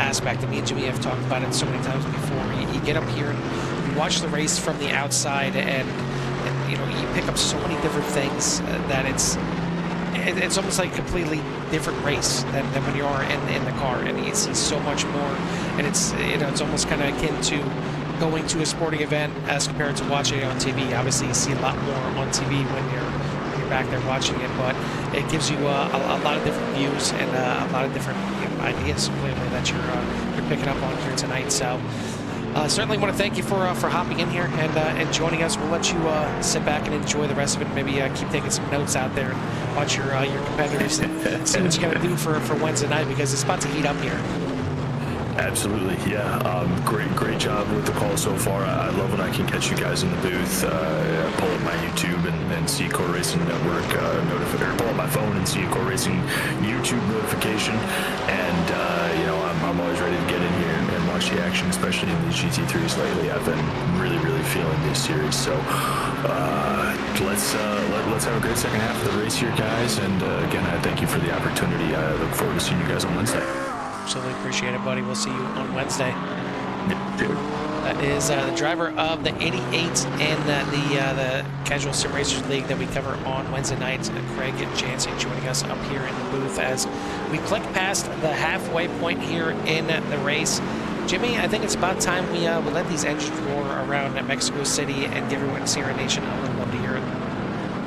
Speaker 1: aspect. And me and Jimmy have talked about it so many times before. You get up here and you watch the race from the outside, and you know, you pick up so many different things that it's almost like a completely different race than when you are in the car, and you see so much more, and it's, you know, it's almost kind of akin to going to a sporting event as compared to watching it on TV. Obviously, you see a lot more on TV when you're back there watching it, but it gives you a lot of different views and a lot of different, you know, ideas clearly that you're picking up on here tonight. So certainly want to thank you for hopping in here and joining us. We'll let you sit back and enjoy the rest of it. Maybe keep taking some notes out there and watch your competitors and see what you got to do for Wednesday night, because it's about to heat up here.
Speaker 3: Absolutely, yeah. Great job with the call so far. I love when I can catch you guys in the booth. Pull up my YouTube and see Core Racing Network or pull up my phone and see a Core Racing YouTube notification. And you know, I'm always ready to get in here and watch the action, especially in these GT3s lately. I've been really feeling this series. So let's have a great second half of the race here, guys. And again, I thank you for the opportunity. I look forward to seeing you guys on Wednesday.
Speaker 1: Absolutely appreciate it, buddy. We'll see you on Wednesday.
Speaker 3: Yeah, dude.
Speaker 1: That is the driver of the 88 in the Casual Sim Racers League that we cover on Wednesday nights. Craig Jansen joining us up here in the booth as we click past the halfway point here in the race. Jimmy, I think it's about time we let these engines roar around Mexico City and give everyone in Sierra Nation a little love to hear it.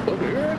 Speaker 2: Love to hear it.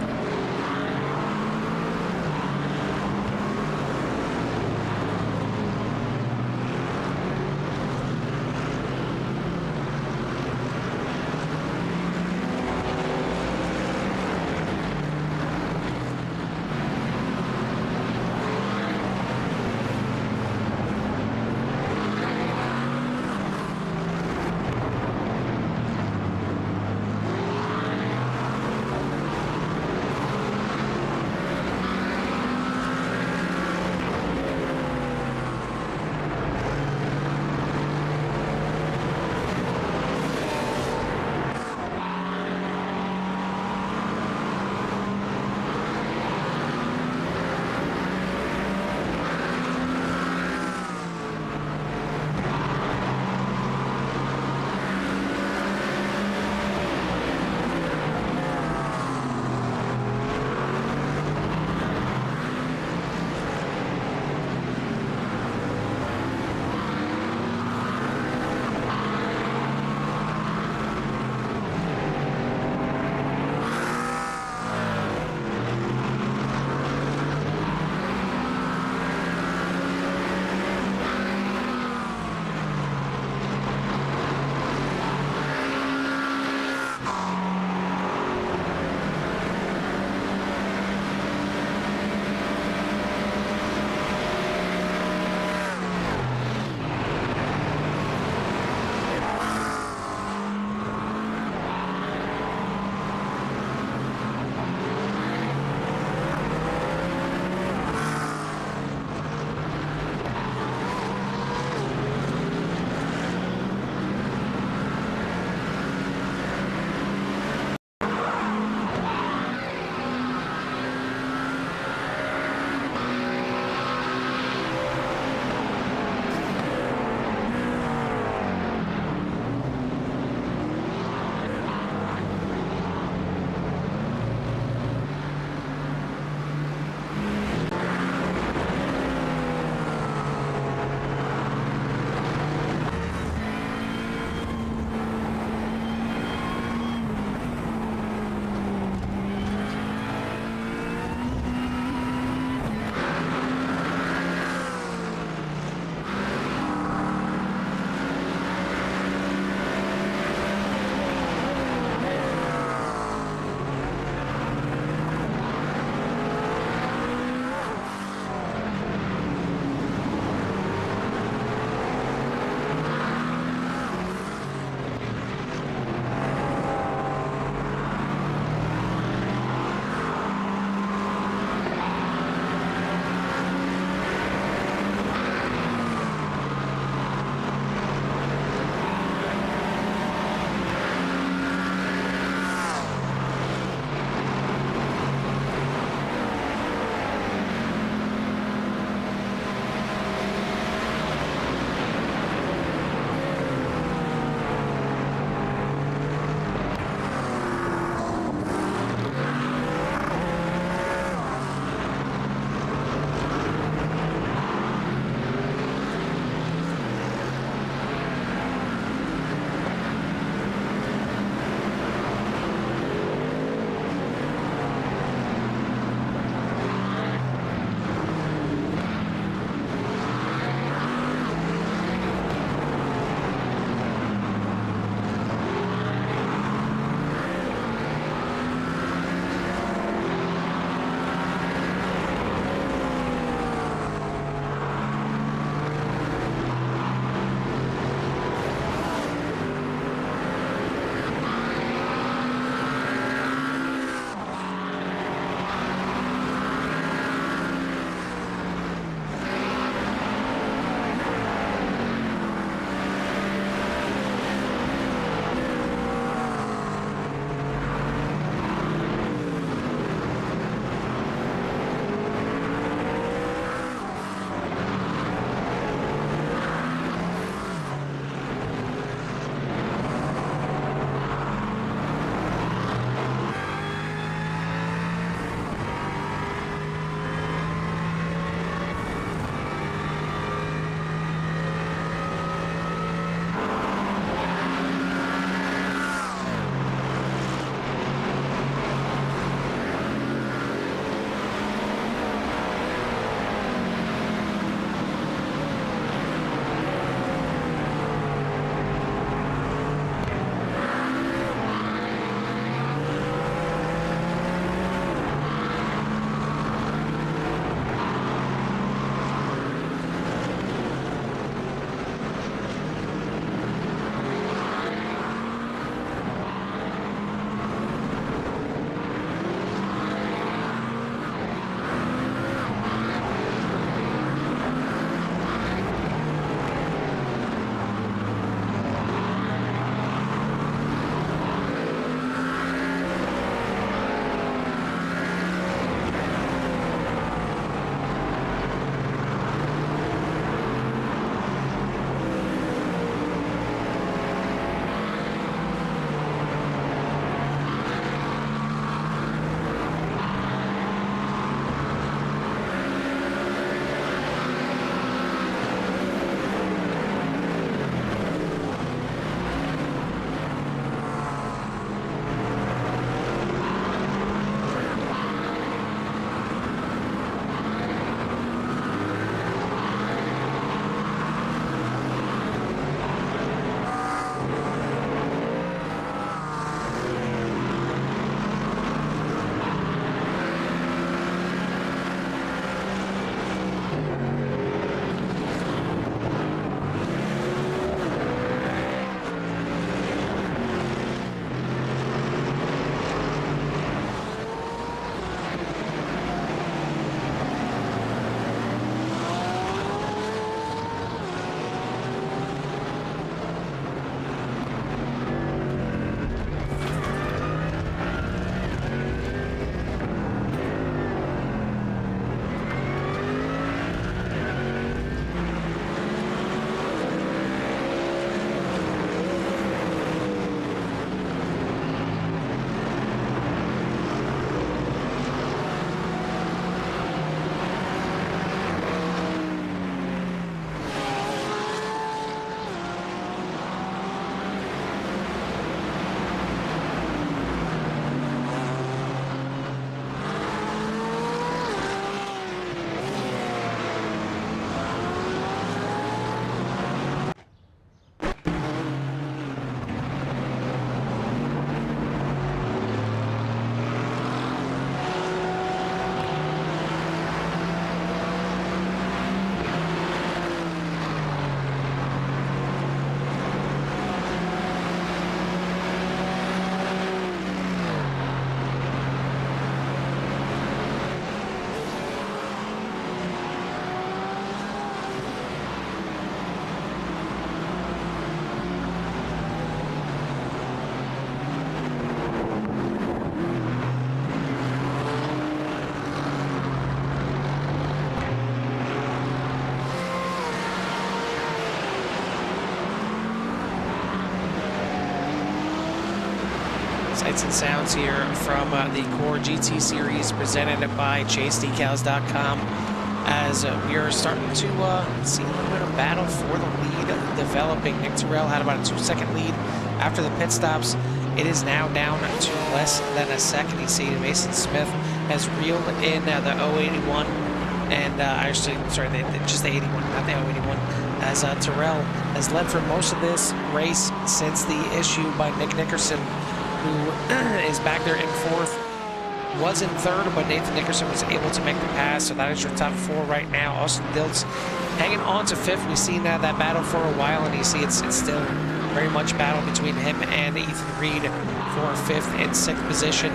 Speaker 1: Sights and sounds here from the Core GT Series presented by ChaseDecals.com as we are starting to see a little bit of battle for the lead developing. Nick Terrell had about a 2-second lead after the pit stops. It is now down to less than a second. You see Mason Smith has reeled in the 081 and just the 81, not the 081, as Terrell has led for most of this race since the issue by Nick Nickerson, who is back there in fourth, was in third, but Nathan Nickerson was able to make the pass, so that is your top four right now. Austin Diltz hanging on to fifth. We've seen that battle for a while, and you see it's still very much battle between him and Ethan Reed for fifth and sixth position.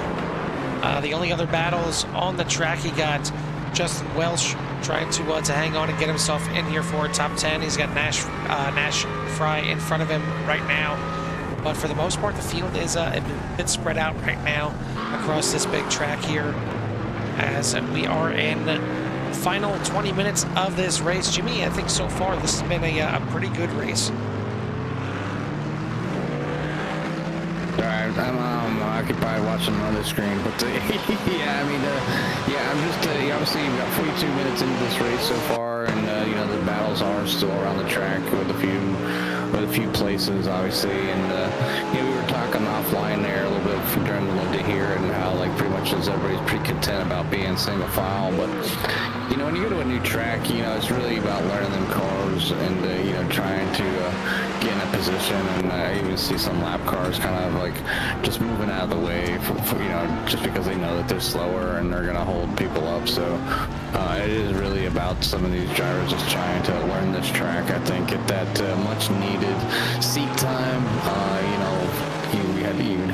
Speaker 1: The only other battles on the track, you got Justin Welsh trying to hang on and get himself in here for top 10. He's got Nash Fry in front of him right now. But for the most part, the field is a bit spread out right now across this big track here as we are in the final 20 minutes of this race. Jimmy, I think so far this has been a pretty good race.
Speaker 2: Alright, I'm occupied watching another screen, but yeah, I mean, I'm just, obviously you've got 42 minutes into this race so far, and the battles are still around the track with a few places, obviously, and we were talking offline there a little bit during the window here, and how like pretty much everybody's pretty content about being single file, but when you go to a new track, it's really about learning them cars and trying to get in a position, and I even see some lap cars kind of like just moving out of the way for just because they know that they're slower and they're gonna hold people up. So it is really about some of these drivers just trying to learn this track. I think get that much needed seat time. We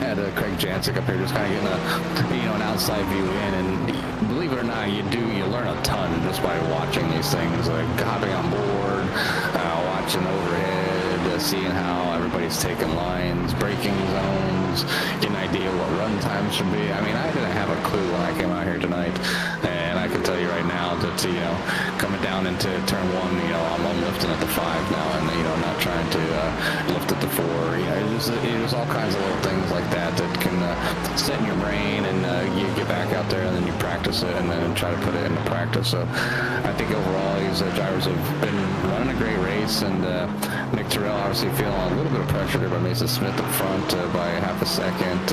Speaker 2: had Craig Jancic up here just kind of getting an outside view in, and believe it or not, you learn a ton just by watching these things, like hopping on board, watching overhead, seeing how everybody's taking lines, braking zones, getting an idea what run times should be. I mean, I didn't have a clue when I came out here tonight, and I can tell you right now that coming down into turn one, I'm lifting at the 5 now, and not trying to lift at the 4. It was all kinds of little things like that can set in your brain, and you get back out there and then you practice it and then try to put it into practice. So I think overall these drivers have been running a great race, and Nick Terrell obviously feeling a little bit of pressure there by Mason Smith up front by half a second.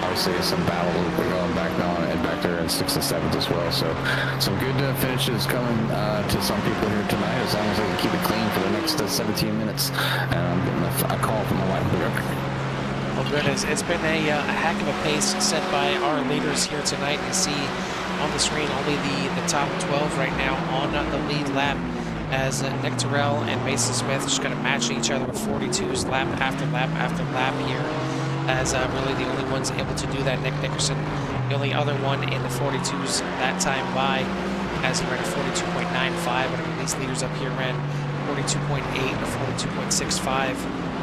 Speaker 2: Obviously some battle going back now and back there in 6th and 7th as well. So some good finishes coming to some people here tonight, as long as they can keep it clean for the next 17 minutes. And I'm getting a call from my wife.
Speaker 1: Well, good. It's been a heck of a pace set by our leaders here tonight. You see on the screen only the top 12 right now on the lead lap, as Nick Terrell and Mason Smith just kind of matching each other with 42s lap after lap after lap here, as really the only ones able to do that, Nick Nickerson, the only other one in the 42s that time by, as he ran a 42.95, but these leaders up here ran 42.8 and 42.65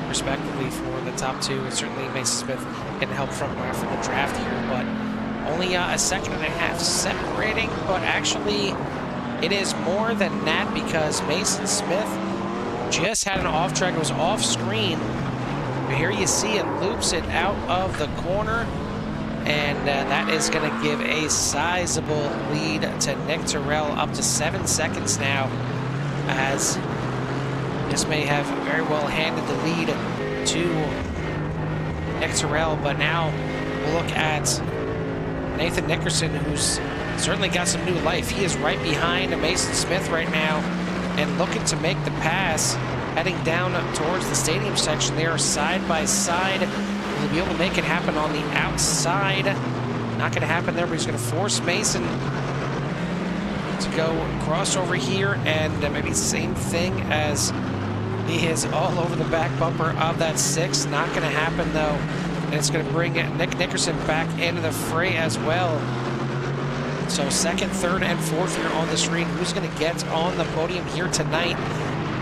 Speaker 1: respectively for the top two. And certainly Mason Smith getting help from the draft here, but only a second and a half separating, but actually it is more than that, because Mason Smith just had an off track. It was off screen, but here you see it loops it out of the corner, and that is going to give a sizable lead to Nick Terrell, up to 7 seconds now, as this may have very well handed the lead to Nick Terrell. But now we'll look at Nathan Nickerson, who's certainly got some new life. He is right behind Mason Smith right now and looking to make the pass, heading down towards the stadium section. They are side by side. Will he be able to make it happen on the outside? Not going to happen there, but he's going to force Mason to go cross over here, and maybe same thing, as he is all over the back bumper of that 6. Not going to happen though, and it's going to bring Nick Nickerson back into the fray as well. So second, third, and fourth here on the screen. Who's going to get on the podium here tonight?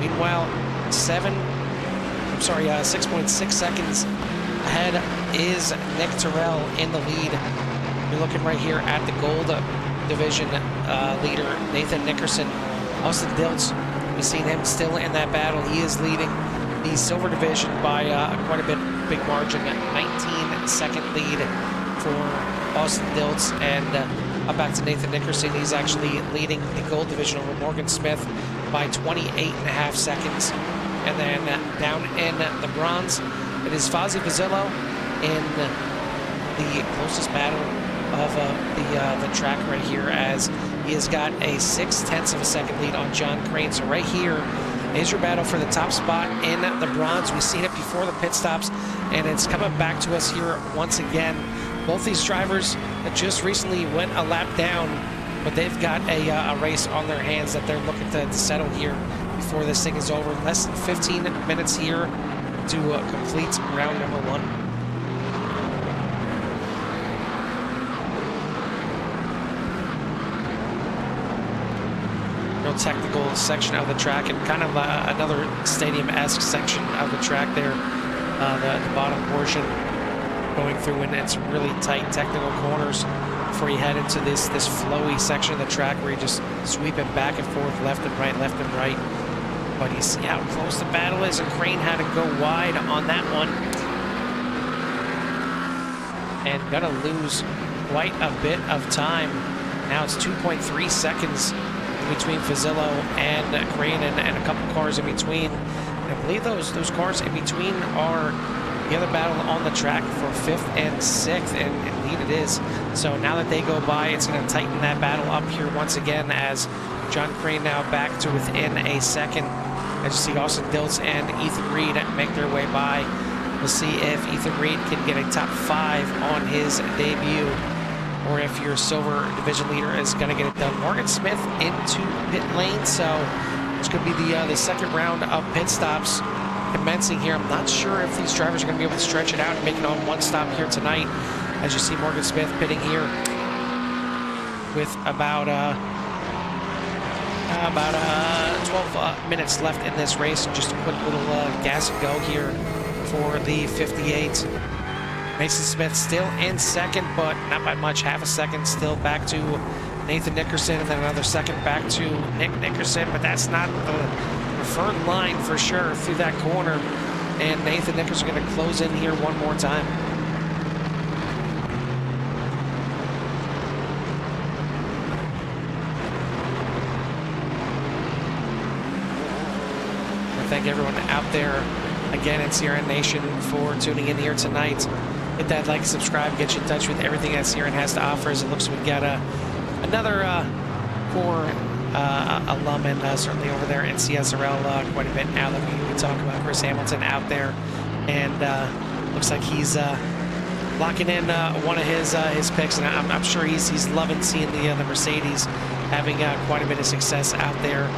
Speaker 1: Meanwhile, 6.6 seconds ahead is Nick Terrell in the lead. You're looking right here at the gold division leader, Nathan Nickerson. Austin Diltz, we've seen him still in that battle. He is leading the silver division by quite a bit, big margin, 19 second lead for Austin Diltz, and up back to Nathan Nickerson. He's actually leading the gold division over Morgan Smith by 28.5 seconds. And then down in the bronze, it is Fozzie Vizillo in the closest battle of the track right here, as he has got a 0.6 of a second lead on John Crane. So right here is your battle for the top spot in the bronze. We've seen it before the pit stops, and it's coming back to us here once again. Both these drivers that just recently went a lap down, but they've got a race on their hands that they're looking to settle here before this thing is over. Less than 15 minutes here to complete round number 1. Real technical section of the track, and kind of another stadium-esque section of the track there. The bottom portion going through, and it's really tight technical corners before you head into this flowy section of the track where you just sweep it back and forth, left and right, left and right. But you see how close the battle is, and Crane had to go wide on that one. And gonna lose quite a bit of time. Now it's 2.3 seconds between Fazillo and Crane, and a couple cars in between. And I believe those cars in between are the other battle on the track for 5th and 6th, and indeed it is. So now that they go by, it's going to tighten that battle up here once again, as John Crane now back to within a second. As you see Austin Diltz and Ethan Reed make their way by. We'll see if Ethan Reed can get a top 5 on his debut, or if your silver division leader is going to get it done. Morgan Smith into pit lane, so it's going to be the second round of pit stops commencing here. I'm not sure if these drivers are going to be able to stretch it out and make it on one stop here tonight. As you see Morgan Smith pitting here with about 12 minutes left in this race. Just a quick little gas and go here for the 58. Mason Smith still in second, but not by much, half a second. Still back to Nathan Nickerson, and then another second back to Nick Nickerson, but that's not the preferred line for sure through that corner. And Nathan Nickerson going to close in here one more time. Thank everyone out there again in CRN Nation for tuning in here tonight. Hit that like, subscribe, get you in touch with everything that CRN has to offer. As it looks, we've got another core alum, and certainly over there in CSRL quite a bit now that we can talk about. Chris Hamilton out there, and looks like he's locking in one of his picks, and I'm sure he's loving seeing the Mercedes having quite a bit of success out there.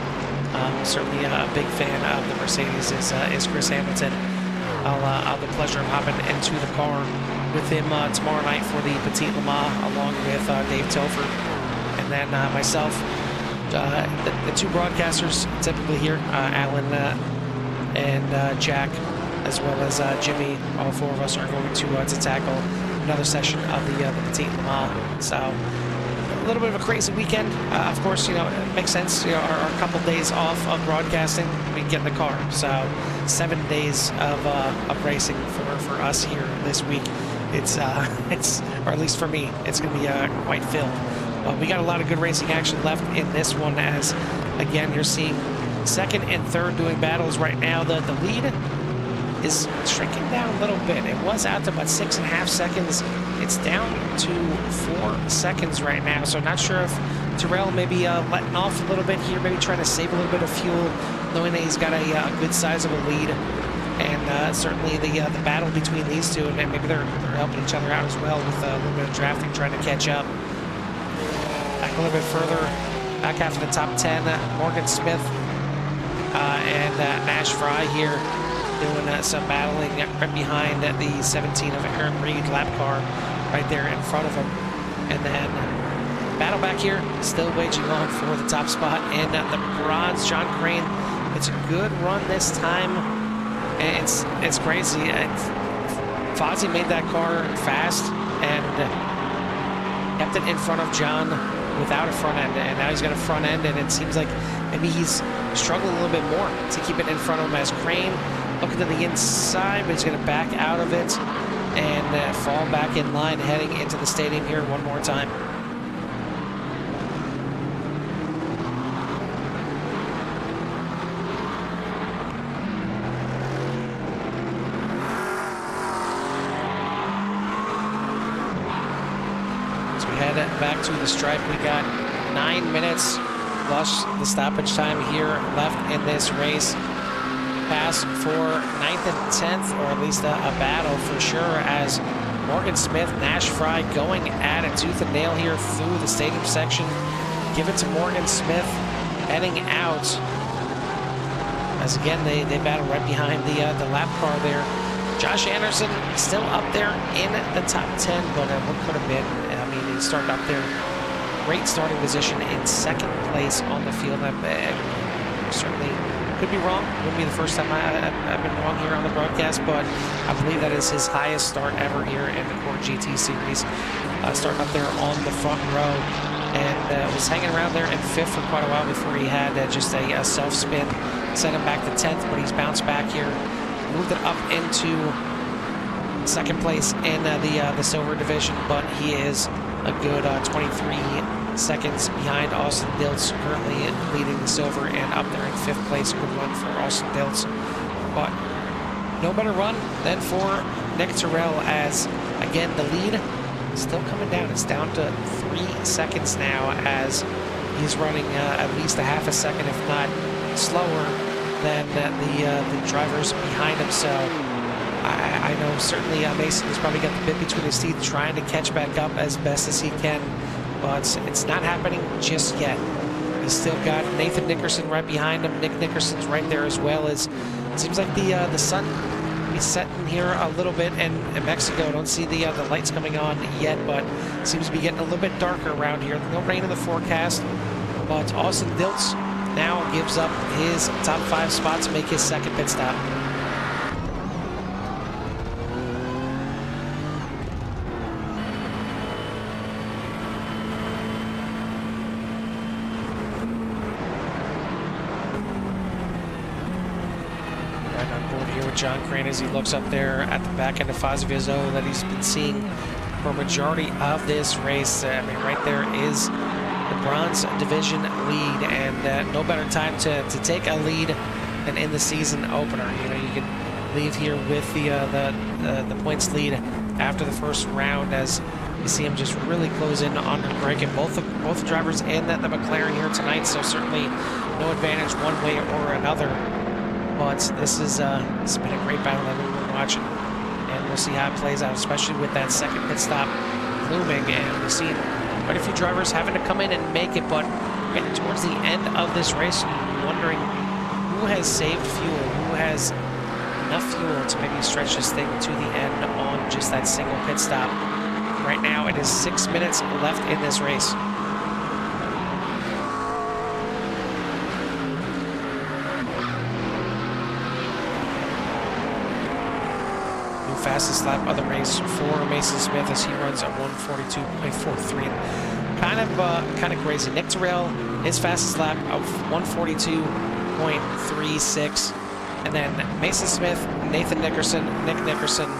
Speaker 1: Certainly a big fan of the Mercedes is Chris Hamilton. I'll have the pleasure of hopping into the car with him tomorrow night for the Petit Le Mans, along with Dave Telford, and then myself. The two broadcasters typically here, Alan and Jack, as well as Jimmy. All 4 of us are going to tackle another session of the Petit Le Mans. So a little bit of a crazy weekend. Of course, you know, it makes sense. You know, our couple days off of broadcasting, we get in the car. So 7 days of racing for us here this week. It's or at least for me, it's going to be quite filled. We got a lot of good racing action left in this one, as again you're seeing second and third doing battles right now. The lead is shrinking down a little bit. It was out to about 6.5 seconds. It's down to 4 seconds right now. So not sure if Terrell maybe letting off a little bit here, maybe trying to save a little bit of fuel, knowing that he's got a good size of a lead. And certainly the battle between these two, and maybe they're helping each other out as well with a little bit of drafting, trying to catch up. Back a little bit further, back half of the top 10, Morgan Smith and Nash Fry here doing some battling right behind the 17 of Aaron Reed lap car right there in front of him. And then battle back here, still waging on for the top spot in the bronze. John Crane, it's a good run this time. And it's crazy. Fozzie made that car fast and kept it in front of John without a front end, and now he's got a front end, and it seems like maybe he's struggling a little bit more to keep it in front of him, as Crane looking to the inside, but he's going to back out of it. and fall back in line heading into the stadium here one more time. As we head back to the stripe, we got 9 minutes plus the stoppage time here left in this race. Pass for 9th and 10th, or at least a battle for sure, as Morgan Smith, Nash Fry going at it tooth and nail here through the stadium section. Give it to Morgan Smith heading out, as again they battle right behind the lap car there. Josh Anderson still up there in the top 10, but what could have been? I mean, he started up there, great starting position in 2nd place on the field. Certainly could be wrong. Wouldn't be the first time I've been wrong here on the broadcast, but I believe that is his highest start ever here in the Core GT Series. Starting up there on the front row, and was hanging around there in 5th for quite a while before he had just a self-spin, sent him back to 10th, but he's bounced back here, moved it up into 2nd place in the silver division, but he is a good 23 seconds behind Austin Diltz, currently leading the silver, and up there in 5th place. Good run for Austin Diltz, but no better run than for Nick Terrell, as again the lead is still coming down. It's down to 3 seconds now, as he's running at least a half a second, if not slower, than the drivers behind him. So I know certainly Mason has probably got the bit between his teeth trying to catch back up as best as he can, but it's not happening just yet. He's still got Nathan Nickerson right behind him. Nick Nickerson's right there as well. As it seems like the sun is setting here a little bit in Mexico. Don't see the lights coming on yet, but it seems to be getting a little bit darker around here. No rain in the forecast, but Austin Diltz now gives up his top 5 spot to make his 2nd pit stop. John Crane, as he looks up there at the back end of Fazio that he's been seeing for a majority of this race. I mean, right there is the bronze division lead, and no better time to take a lead than in the season opener. You know, you can leave here with the points lead after the first round, as you see him just really close in on breaking both the drivers and the McLaren here tonight. So certainly no advantage one way or another. But this is it's been a great battle that we've been watching, and we'll see how it plays out, especially with that 2nd pit stop looming. And we've seen quite a few drivers having to come in and make it, but getting towards the end of this race, wondering who has saved fuel, who has enough fuel to maybe stretch this thing to the end on just that single pit stop. Right now, it is 6 minutes left in this race. Fastest lap of the race for Mason Smith, as he runs a 1:42.43. Kind of crazy. Nick Terrell, his fastest lap of 1:42.36, and then Mason Smith, Nathan Nickerson, Nick Nickerson,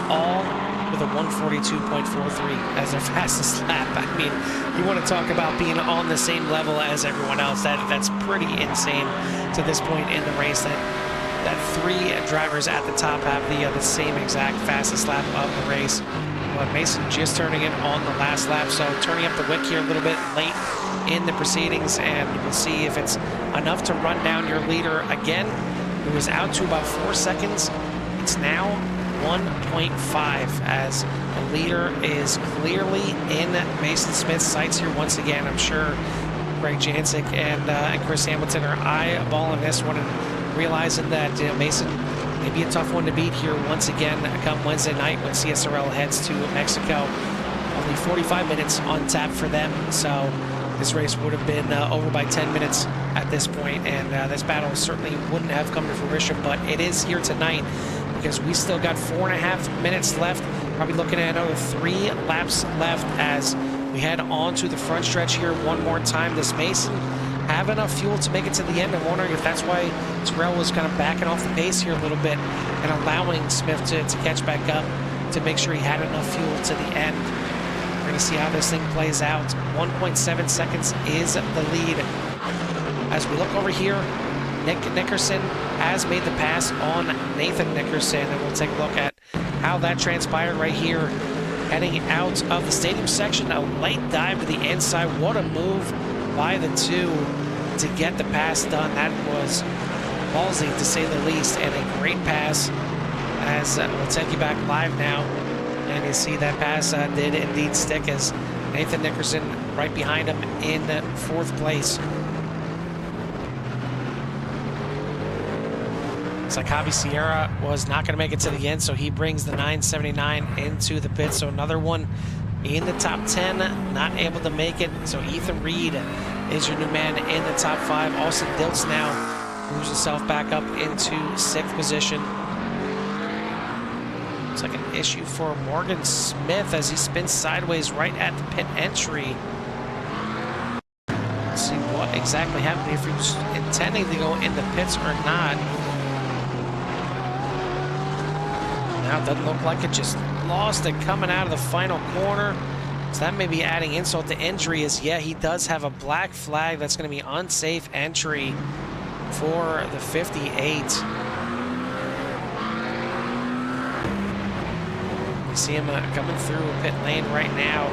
Speaker 1: all with a 1:42.43 as their fastest lap. I mean, you want to talk about being on the same level as everyone else. That's pretty insane to this point in the race. That 3 drivers at the top have the same exact fastest lap of the race. But Mason just turning it on the last lap, so turning up the wick here a little bit late in the proceedings, and we'll see if it's enough to run down your leader again. It was out to about 4 seconds. It's now 1.5, as the leader is clearly in Mason Smith's sights here once again. I'm sure Greg Jancic and Chris Hamilton are eyeballing this one and realizing that Mason may be a tough one to beat here once again come Wednesday night when CSRL heads to Mexico. Only 45 minutes on tap for them, so this race would have been over by 10 minutes at this point, and this battle certainly wouldn't have come to fruition, but it is here tonight because we still got 4.5 minutes left. Probably looking at another 3 laps left as we head on to the front stretch here one more time. Does Mason have enough fuel to make it to the end? I'm wondering if that's why Terrell was kind of backing off the pace here a little bit and allowing Smith to catch back up. to make sure he had enough fuel to the end. We're going to see how this thing plays out. 1.7 seconds is the lead. As we look over here, Nick Nickerson has made the pass on Nathan Nickerson, and we'll take a look at how that transpired right here. Heading out of the stadium section, a light dive to the inside. What a move by the two to get the pass done. That was ballsy, to say the least, and a great pass. As we'll take you back live now, and you see that pass did indeed stick, as Nathan Nickerson right behind him in 4th place. It's like Javi Sierra was not going to make it to the end, so he brings the 979 into the pit. So another one in the top 10, not able to make it. So Ethan Reed is your new man in the top 5. Austin Diltz now moves himself back up into 6th position. It's like an issue for Morgan Smith as he spins sideways right at the pit entry. Let's see what exactly happened, if he was intending to go in the pits or not. Now it doesn't look like it, just lost it coming out of the final corner. So that may be adding insult to injury, as yeah, he does have a black flag. That's going to be unsafe entry for the 58. You see him coming through pit lane right now.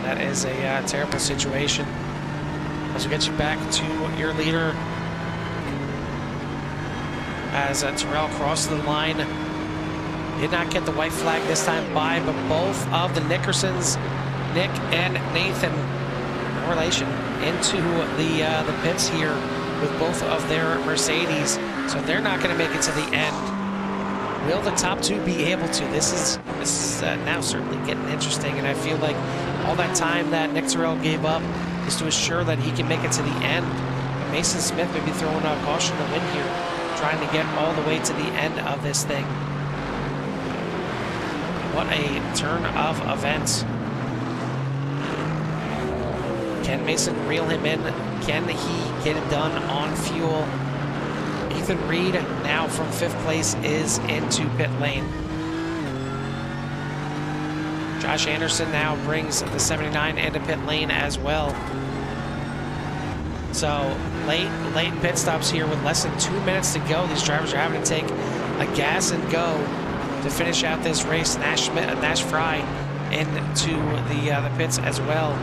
Speaker 1: That is a terrible situation. As we get you back to your leader, as Terrell crosses the line. Did not get the white flag this time by, but both of the Nickersons, Nick and Nathan, no relation, into the pits here with both of their Mercedes. So they're not going to make it to the end. Will the top 2 be able to? This is now certainly getting interesting, and I feel like all that time that Nick Terrell gave up is to assure that he can make it to the end. And Mason Smith may be throwing a caution to win here, trying to get all the way to the end of this thing. What a turn of events. Can Mason reel him in? Can he get it done on fuel? Ethan Reed now from 5th place is into pit lane. Josh Anderson now brings the 79 into pit lane as well. So late pit stops here with less than 2 minutes to go. These drivers are having to take a gas and go to finish out this race. Nash Fry into the pits as well.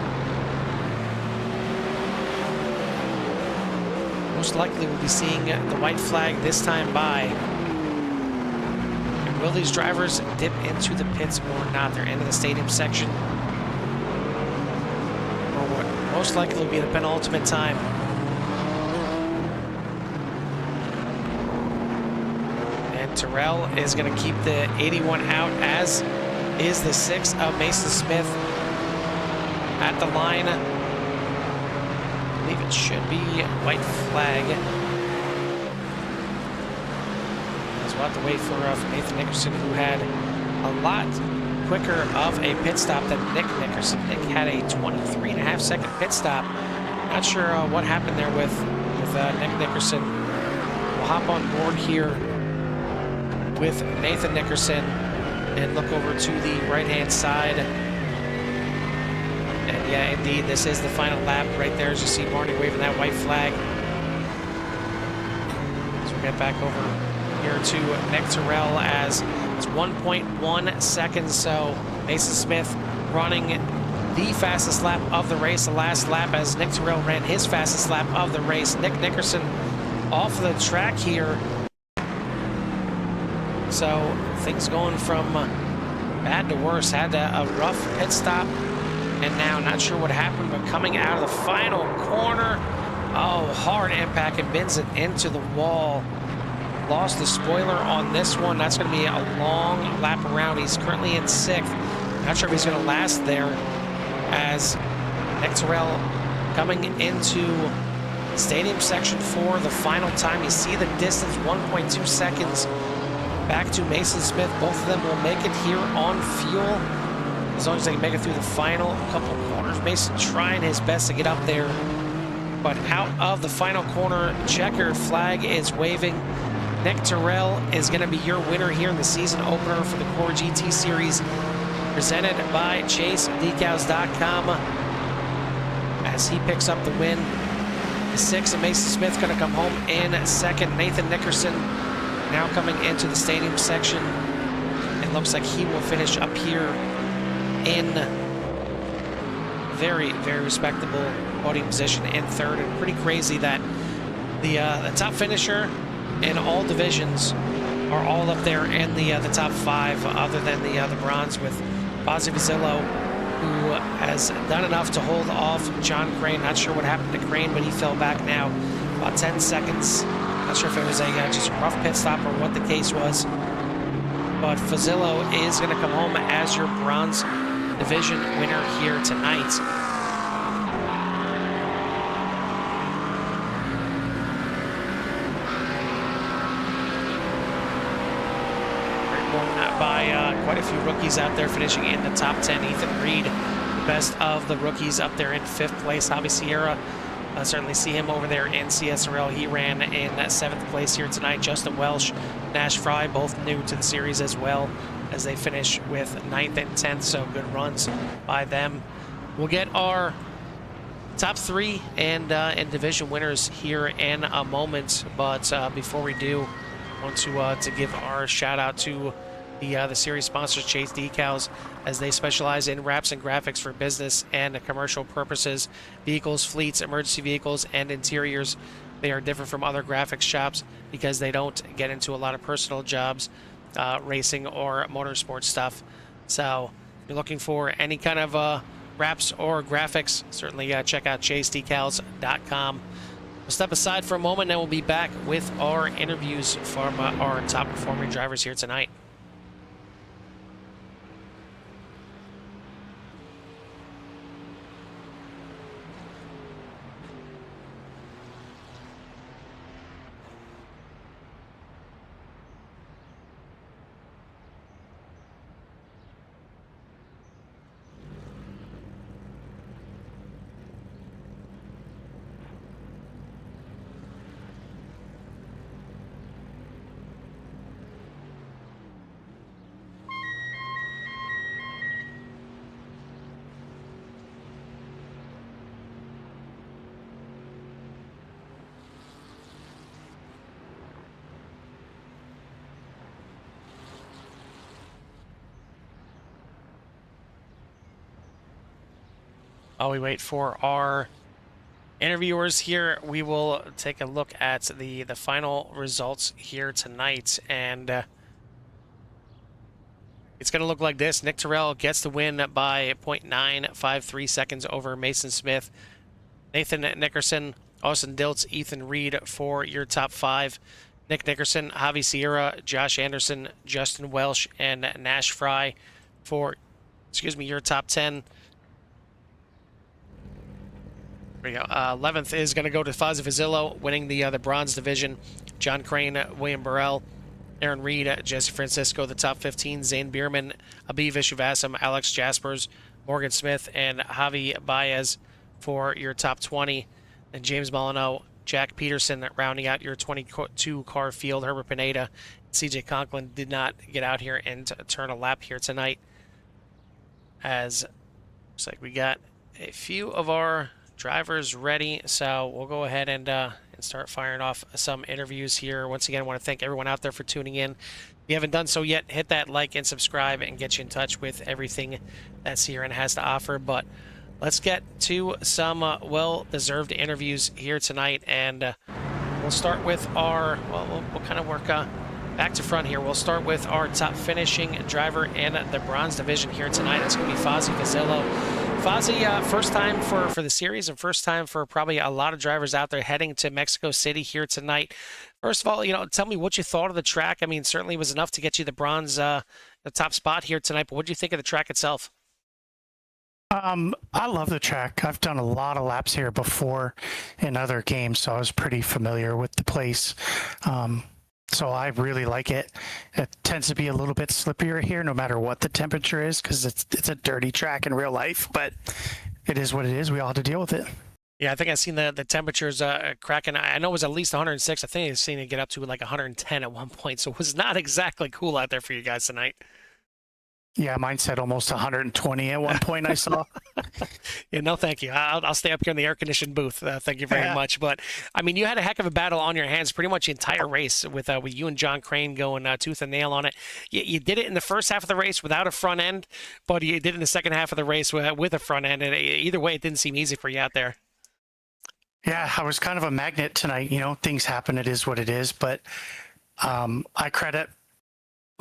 Speaker 1: Most likely we'll be seeing the white flag this time by. And will these drivers dip into the pits or not? They're into the stadium section. Or what most likely will be the penultimate time. And Terrell is going to keep the 81 out, as is the 6 of Mason Smith at the line. I believe it should be white flag. As we'll have to wait for Nathan Nickerson, who had a lot quicker of a pit stop than Nick Nickerson. Nick had a 23.5-second pit stop. Not sure what happened there with Nick Nickerson. We'll hop on board here with Nathan Nickerson and look over to the right-hand side. And yeah, indeed, this is the final lap right there, as you see Marty waving that white flag. So we get back over here to Nick Terrell, as it's 1.1 seconds. So Mason Smith running the fastest lap of the race, the last lap, as Nick Terrell ran his fastest lap of the race. Nick Nickerson off the track here. So things going from bad to worse. Had a rough pit stop. And now, not sure what happened, but coming out of the final corner, oh, hard impact and bends it into the wall. Lost the spoiler on this one. That's going to be a long lap around. He's currently in 6th. Not sure if he's going to last there, as Nick Terrell coming into stadium section 4, the final time. You see the distance, 1.2 seconds back to Mason Smith. Both of them will make it here on fuel, as long as they can make it through the final couple corners. Mason trying his best to get up there, but out of the final corner, checkered flag is waving Nick Terrell is going to be your winner here in the season opener for the Core GT Series, presented by ChaseDecals.com, as he picks up the win. The 6 and Mason Smith going to come home in second. Nathan Nickerson now coming into the stadium section. It looks like he will finish up here in very, very respectable podium position in third. And pretty crazy that the top finisher in all divisions are all up there in the top 5, other than the bronze, with Fozzie Vazillo, who has done enough to hold off John Crane. Not sure what happened to Crane, but he fell back now about 10 seconds. Not sure if it was just a rough pit stop or what the case was. But Fazillo is going to come home as your bronze division winner here tonight. By quite a few rookies out there finishing in the top 10. Ethan Reed, the best of the rookies, up there in 5th place. Javi Sierra, certainly see him over there in CSRL. He ran in 7th place here tonight. Justin Welsh, Nash Fry, both new to the series as well, as they finish with 9th and 10th, so good runs by them. We'll get our top 3 and division winners here in a moment, but before we do, I want to give our shout out to the series sponsors, Chase Decals, as they specialize in wraps and graphics for business and commercial purposes, vehicles, fleets, emergency vehicles, and interiors. They are different from other graphics shops because they don't get into a lot of personal jobs, racing or motorsports stuff. So if you're looking for any kind of wraps or graphics, certainly check out ChaseDecals.com. We'll step aside for a moment, and we'll be back with our interviews from our top performing drivers here tonight. While we wait for our interviewers here, we will take a look at the final results here tonight, and it's going to look like this. Nick Terrell gets the win by 0.953 seconds over Mason Smith. Nathan Nickerson, Austin Diltz, Ethan Reed for your top 5. Nick Nickerson, Javi Sierra, Josh Anderson, Justin Welsh, and Nash Fry for, your top 10. There we go. 11th is going to go to Fozzie Vazillo, winning the bronze division. John Crane, William Burrell, Aaron Reed, Jesse Francisco, the top 15. Zane Bierman, Abiy Vishwasam, Alex Jaspers, Morgan Smith, and Javi Baez for your top 20. And James Molyneux, Jack Peterson rounding out your 22-car field. Herbert Pineda, CJ Conklin did not get out here and turn a lap here tonight, as looks like we got a few of our drivers ready, so we'll go ahead and start firing off some interviews here. Once again, I want to thank everyone out there for tuning in. If you haven't done so yet, hit that like and subscribe and get you in touch with everything that's here and has to offer. But let's get to some well-deserved interviews here tonight, and we'll start with our, we'll kind of work back to front here. We'll start with our top finishing driver in the bronze division here tonight. It's going to be Fozzie Vazillo. Fozzie, first time for the series, and first time for probably a lot of drivers out there heading to Mexico City here tonight. First of all, tell me what you thought of the track. I mean, certainly was enough to get you the bronze, the top spot here tonight, but what do you think of the track itself?
Speaker 4: I love the track. I've done a lot of laps here before in other games, so I was pretty familiar with the place. So I really like it. It tends to be a little bit slipperier here, no matter what the temperature is, because it's a dirty track in real life, but it is what it is. We all have to deal with it.
Speaker 1: Yeah, I think I've seen the temperatures cracking. I know it was at least 106. I think I've seen it get up to like 110 at one point. So it was not exactly cool out there for you guys tonight.
Speaker 4: Yeah, mine said almost 120 at one point I saw.
Speaker 1: Yeah, no, thank you. I'll stay up here in the air-conditioned booth. Thank you very much. But I mean, you had a heck of a battle on your hands pretty much the entire race with you and John Crane going tooth and nail on it. You did it in the first half of the race without a front end, but you did it in the second half of the race with a front end. And either way, it didn't seem easy for you out there.
Speaker 4: Yeah, I was kind of a magnet tonight. You know, things happen. It is what it is. But I credit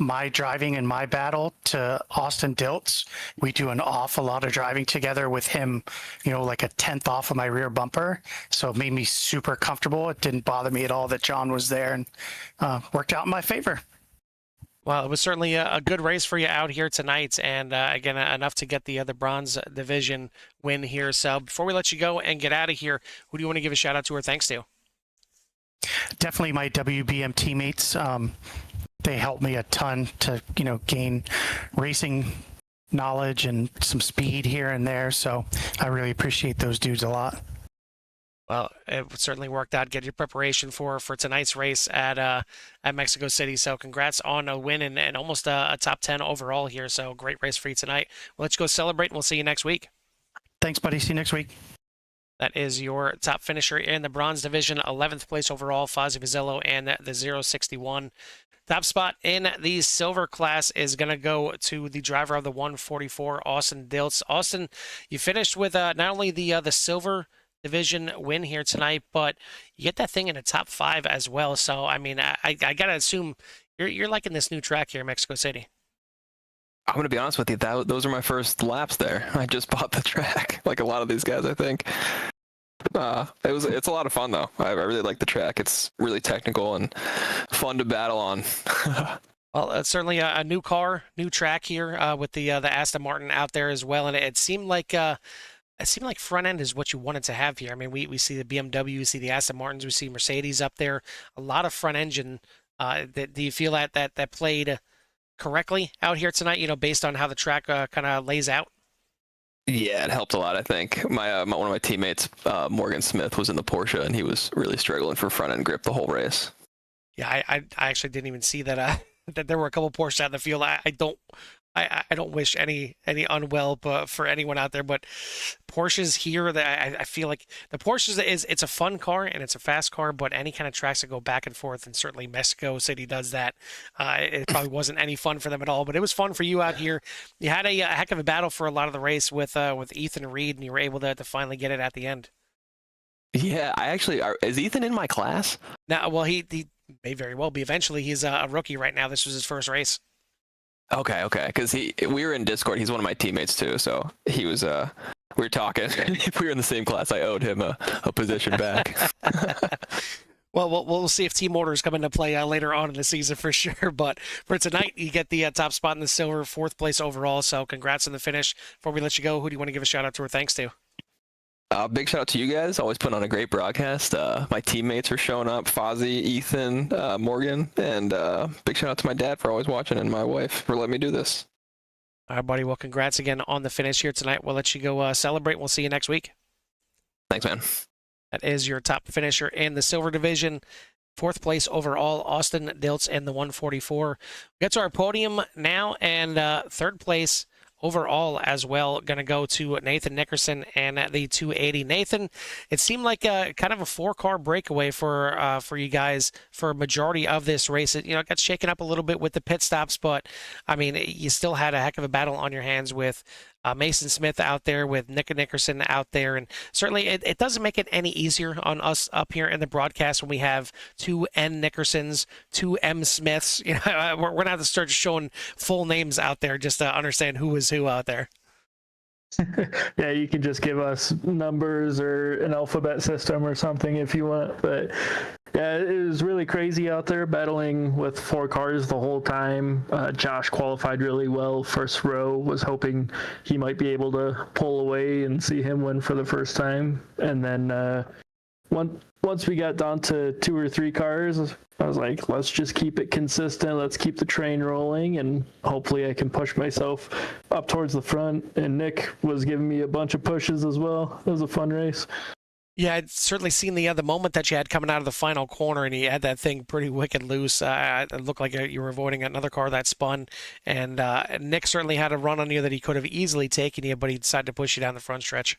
Speaker 4: my driving and my battle to Austin Dilts. We do an awful lot of driving together with him, you know, like a 10th off of my rear bumper. So it made me super comfortable. It didn't bother me at all that John was there, and worked out in my favor.
Speaker 1: Well, it was certainly a good race for you out here tonight, and again, enough to get the bronze division win here. So before we let you go and get out of here, who do you want to give a shout out to or thanks to?
Speaker 4: Definitely my WBM teammates. They helped me a ton to, you know, gain racing knowledge and some speed here and there. So I really appreciate those dudes a lot.
Speaker 1: Well, it certainly worked out. Get your preparation for tonight's race at Mexico City. So congrats on a win and almost a top 10 overall here. So great race for you tonight. Well, let's go celebrate, and we'll see you next week.
Speaker 4: Thanks, buddy. See you next week.
Speaker 1: That is your top finisher in the bronze division, 11th place overall, Fozzie Vizzello, and the 061. Top spot in the silver class is going to go to the driver of the 144, Austin Dilts. Austin, you finished with not only the silver division win here tonight, but you get that thing in the top 5 as well. So, I mean, I got to assume you're liking this new track here in Mexico City.
Speaker 5: I'm going to be honest with you. Those are my first laps there. I just bought the track, like a lot of these guys, I think. It's a lot of fun, though. I really like the track. It's really technical and fun to battle on.
Speaker 1: Well, it's certainly a new car, new track here with the Aston Martin out there as well. And it seemed like front end is what you wanted to have here. I mean, we see the BMW, we see the Aston Martins, we see Mercedes up there. A lot of front engine. Do you feel that played correctly out here tonight, you know, based on how the track kind of lays out?
Speaker 5: Yeah, it helped a lot, I think. My one of my teammates, Morgan Smith, was in the Porsche, and he was really struggling for front end grip the whole race.
Speaker 1: Yeah, I actually didn't even see that that there were a couple Porsches out in the field. I don't wish any unwell for anyone out there, but Porsches here, that I feel like the Porsches it's a fun car and it's a fast car, but any kind of tracks that go back and forth, and certainly Mexico City does that. It probably wasn't any fun for them at all, but it was fun for you out here. You had a heck of a battle for a lot of the race with Ethan Reed, and you were able to finally get it at the end.
Speaker 5: Yeah, is Ethan in my class?
Speaker 1: Now, well, he may very well be. Eventually, he's a rookie right now. This was his first race.
Speaker 5: Okay, because we were in Discord. He's one of my teammates too, so he was. We were talking. If we were in the same class, I owed him a position back.
Speaker 1: Well, we'll see if team orders come into play later on in the season for sure. But for tonight, you get the top spot in the silver, 4th place overall. So congrats on the finish. Before we let you go, who do you want to give a shout out to or thanks to?
Speaker 5: Big shout out to you guys. Always putting on a great broadcast. My teammates are showing up. Fozzie, Ethan, Morgan, and big shout out to my dad for always watching, and my wife for letting me do this.
Speaker 1: All right, buddy. Well, congrats again on the finish here tonight. We'll let you go celebrate. We'll see you next week.
Speaker 5: Thanks, man.
Speaker 1: That is your top finisher in the silver division. 4th place overall, Austin Dilts in the 144. We get to our podium now, and 3rd place overall as well going to go to Nathan Nickerson and the 280. Nathan, it seemed like kind of a 4-car breakaway for you guys for a majority of this race. It got shaken up a little bit with the pit stops, but I mean, you still had a heck of a battle on your hands with Mason Smith out there, with Nick Nickerson out there, and certainly it doesn't make it any easier on us up here in the broadcast when we have 2 N Nickersons, 2 M Smiths. We're gonna have to start showing full names out there just to understand who is who out there.
Speaker 6: Yeah, you can just give us numbers or an alphabet system or something if you want. But yeah, it was really crazy out there battling with 4 cars the whole time. Josh qualified really well. First row, was hoping he might be able to pull away and see him win for the first time. And then once we got down to 2 or 3 cars, I was like, let's just keep it consistent. Let's keep the train rolling, and hopefully I can push myself up towards the front. And Nick was giving me a bunch of pushes as well. It was a fun race.
Speaker 1: Yeah, I'd certainly seen the moment that you had coming out of the final corner, and he had that thing pretty wicked loose. It looked like you were avoiding another car that spun, and Nick certainly had a run on you that he could have easily taken you, but he decided to push you down the front stretch.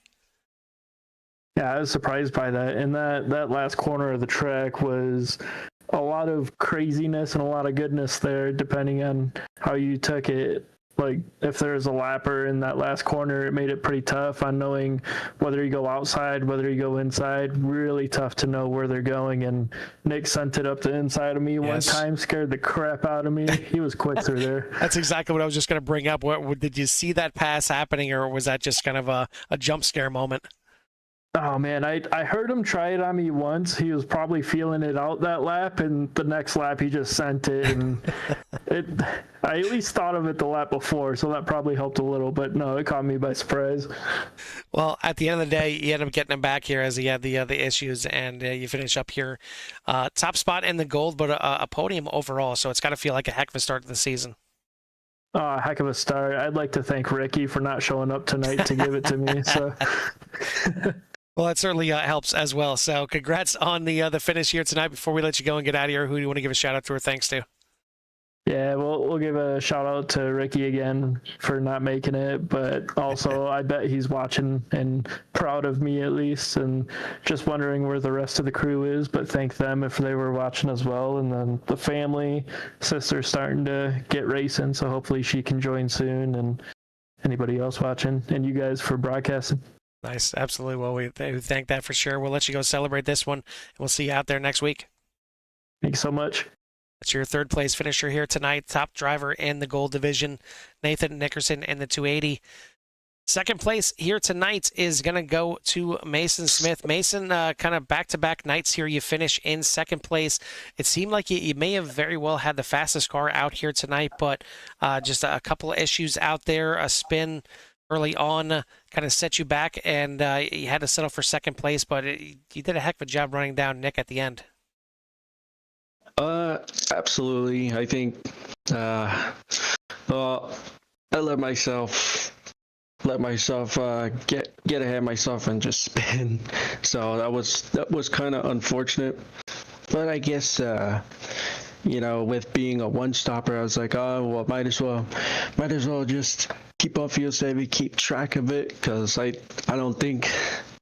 Speaker 6: Yeah, I was surprised by that. And that last corner of the track was a lot of craziness and a lot of goodness there, depending on how you took it. Like, if there's a lapper in that last corner, it made it pretty tough on knowing whether you go outside, whether you go inside. Really tough to know where they're going. And Nick sent it up the inside of me one time, scared the crap out of me. He was quick through there.
Speaker 1: That's exactly what I was just going to bring up. Did you see that pass happening, or was that just kind of a jump scare moment?
Speaker 6: Oh man, I heard him try it on me once. He was probably feeling it out that lap, and the next lap he just sent it. And I at least thought of it the lap before, so that probably helped a little. But no, it caught me by surprise.
Speaker 1: Well, at the end of the day, you end up getting him back here as he had the issues, and you finish up here, top spot in the gold, but a podium overall. So it's got to feel like a heck of a start to the season.
Speaker 6: Oh, heck of a start. I'd like to thank Ricky for not showing up tonight to give it to me. So.
Speaker 1: Well, that certainly helps as well. So congrats on the finish here tonight. Before we let you go and get out of here, who do you want to give a shout out to or thanks to?
Speaker 6: Yeah, we'll give a shout out to Ricky again for not making it, but also I bet he's watching and proud of me at least, and just wondering where the rest of the crew is, but thank them if they were watching as well. And then the family, sister's starting to get racing, so hopefully she can join soon, and anybody else watching, and you guys for broadcasting.
Speaker 1: Nice. Absolutely. Well, we thank that for sure. We'll let you go celebrate this one, and we'll see you out there next week.
Speaker 6: Thanks so much.
Speaker 1: That's your third place finisher here tonight. Top driver in the gold division, Nathan Nickerson in the 280. Second place here tonight is going to go to Mason Smith. Mason, kind of back-to-back nights here. You finish in second place. It seemed like you may have very well had the fastest car out here tonight, but just a couple of issues out there. A spin early on kind of set you back, and you had to settle for second place, but you did a heck of a job running down Nick at the end.
Speaker 7: Absolutely. I think I let myself get ahead of myself and just spin. So that was kind of unfortunate. But I guess with being a one stopper, I was like, oh well, might as well just keep on field saving, keep track of it, because I don't think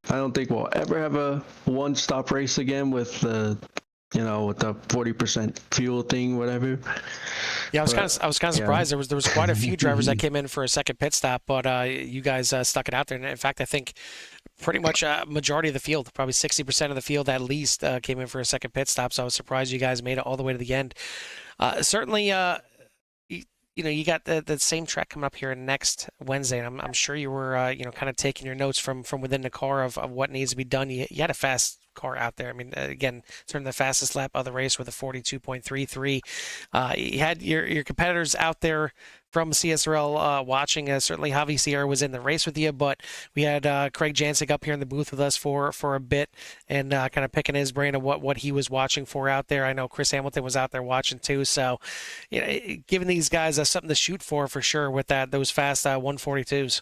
Speaker 7: we'll ever have a one stop race again with the with the 40% fuel thing, whatever.
Speaker 1: Yeah, I was kind of surprised. There was quite a few drivers that came in for a second pit stop, but you guys stuck it out there. And in fact, I think pretty much a majority of the field, probably 60% of the field at least, came in for a second pit stop. So I was surprised you guys made it all the way to the end. Certainly, you got the same track coming up here next Wednesday, and I'm sure you were kind of taking your notes from within the car of what needs to be done. You had a fast car out there. I mean, again, certainly the fastest lap of the race with a 42.33. You had your competitors out there from CSRL watching. Certainly Javi Sierra was in the race with you, but we had Craig Jancic up here in the booth with us for a bit, and kind of picking his brain of what he was watching for out there. I know Chris Hamilton was out there watching too, so giving these guys something to shoot for sure with those fast 142s.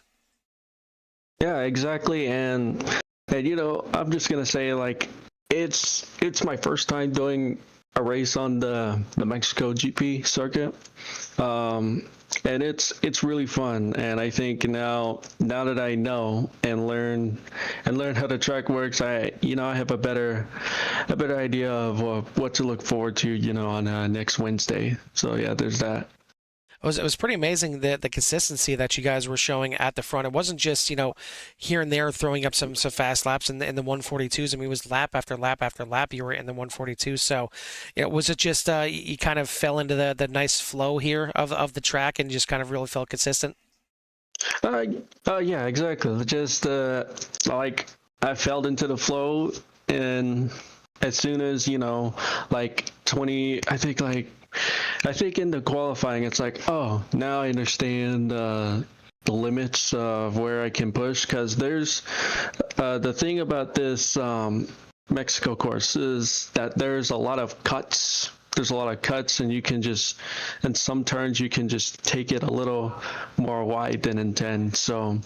Speaker 7: Yeah, exactly. And I'm just gonna say, like, it's my first time doing a race on the Mexico GP circuit, and it's really fun. And I think now that I know and learn how the track works, I have a better idea of what to look forward to, on next Wednesday. So yeah, there's that.
Speaker 1: It was pretty amazing the consistency that you guys were showing at the front. It wasn't just here and there throwing up some fast laps in the 142s. I mean, it was lap after lap after lap you were in the 142s. So, was it just you kind of fell into the nice flow here of the track and just kind of really felt consistent?
Speaker 7: Yeah, exactly. Just like I fell into the flow, and as soon as like 20, I think in the qualifying, it's like, oh, now I understand the limits of where I can push, because there's the thing about this Mexico course is that there's a lot of cuts. There's a lot of cuts, and you can just, in some turns, you can just take it a little more wide than intend. So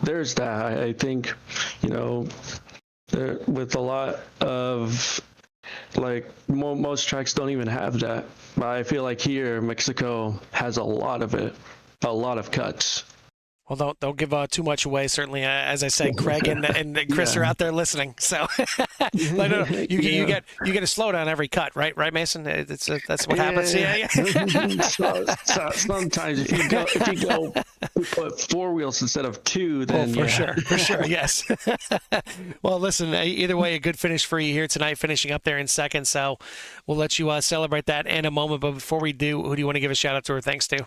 Speaker 7: there's that. I think, with a lot of like most tracks don't even have that. But I feel like here Mexico has a lot of it, a lot of cuts.
Speaker 1: Well, don't give too much away. Certainly, as I said, Craig and Chris are out there listening. So, but no, you get a slowdown every cut, right? Right, Mason? That's what happens. Yeah.
Speaker 7: So sometimes if you go put 4 wheels instead of 2, then
Speaker 1: for sure, yes. Well, listen. Either way, a good finish for you here tonight, finishing up there in second. So, we'll let you celebrate that in a moment. But before we do, who do you want to give a shout out to or thanks to?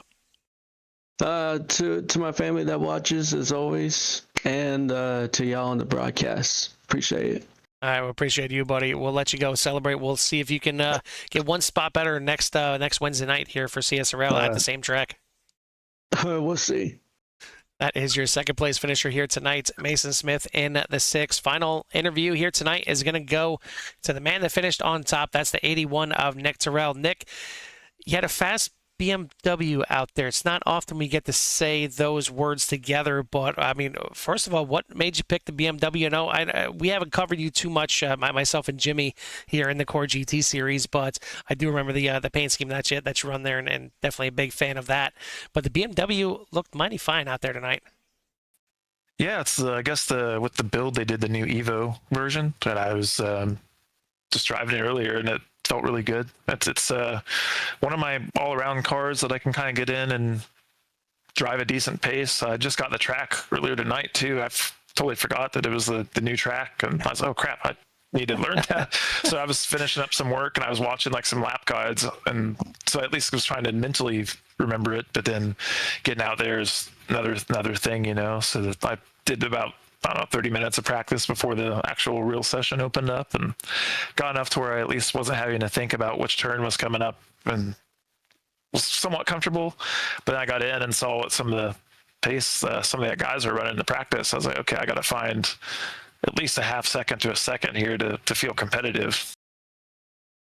Speaker 7: To my family that watches as always, and to y'all on the broadcast. Appreciate it.
Speaker 1: All right, we appreciate you, buddy. We'll let you go celebrate. We'll see if you can get one spot better next Wednesday night here for CSRL at the same track.
Speaker 7: We'll see.
Speaker 1: That is your second place finisher here tonight, Mason Smith in the 6th. Final interview here tonight is going to go to the man that finished on top. That's the 81 of Nick Terrell. Nick, you had a fast BMW out there. It's not often we get to say those words together, but I mean, first of all, what made you pick the BMW? No, we haven't covered you too much, myself and Jimmy here in the Core GT series, but I do remember the paint scheme that you run there, and definitely a big fan of that. But the BMW looked mighty fine out there tonight.
Speaker 8: Yeah, it's I guess with the build they did the new Evo version that I was just driving it earlier, and it felt really good. It's one of my all-around cars that I can kind of get in and drive a decent pace. I just got the track earlier tonight too. I totally forgot that it was the new track, and I was oh crap, I need to learn that. So I was finishing up some work and I was watching like some lap guides, and so at least I was trying to mentally remember it. But then getting out there is another thing, So that I did about 30 minutes of practice before the actual real session opened up, and got enough to where I at least wasn't having to think about which turn was coming up, and was somewhat comfortable. But then I got in and saw what some of the pace some of the guys are running to practice. I was like, okay, I got to find at least a half second to a second here to feel competitive.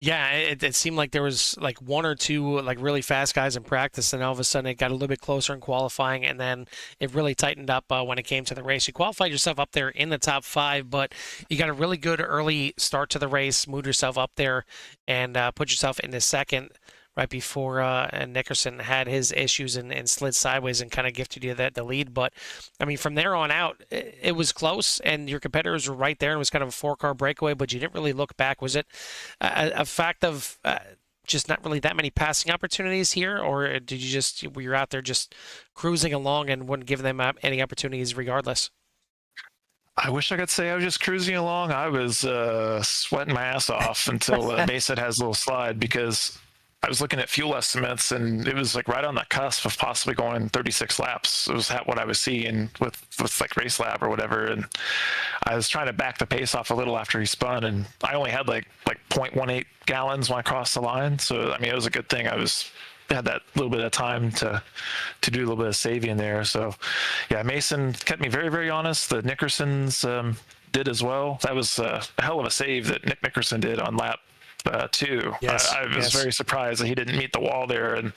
Speaker 1: Yeah, it seemed like there was like one or two like really fast guys in practice, and all of a sudden it got a little bit closer in qualifying, and then it really tightened up when it came to the race. You qualified yourself up there in the top 5, but you got a really good early start to the race, moved yourself up there, and put yourself into second right before Nickerson had his issues and slid sideways and kind of gifted you the lead. But, I mean, from there on out, it was close, and your competitors were right there, and it was kind of a 4-car breakaway, but you didn't really look back. Was it a fact of just not really that many passing opportunities here, or did you were you out there just cruising along and wouldn't give them any opportunities regardless?
Speaker 8: I wish I could say I was just cruising along. I was sweating my ass off until Mason has a little slide, because I was looking at fuel estimates, and it was like right on the cusp of possibly going 36 laps. It was what I was seeing with like Race Lab or whatever. And I was trying to back the pace off a little after he spun, and I only had like 0.18 gallons when I crossed the line. So, I mean, it was a good thing I had that little bit of time to do a little bit of saving there. So yeah, Mason kept me very, very honest. The Nickersons did as well. That was a hell of a save that Nick Nickerson did on lap 2.
Speaker 1: Yes,
Speaker 8: I was very surprised that he didn't meet the wall there, and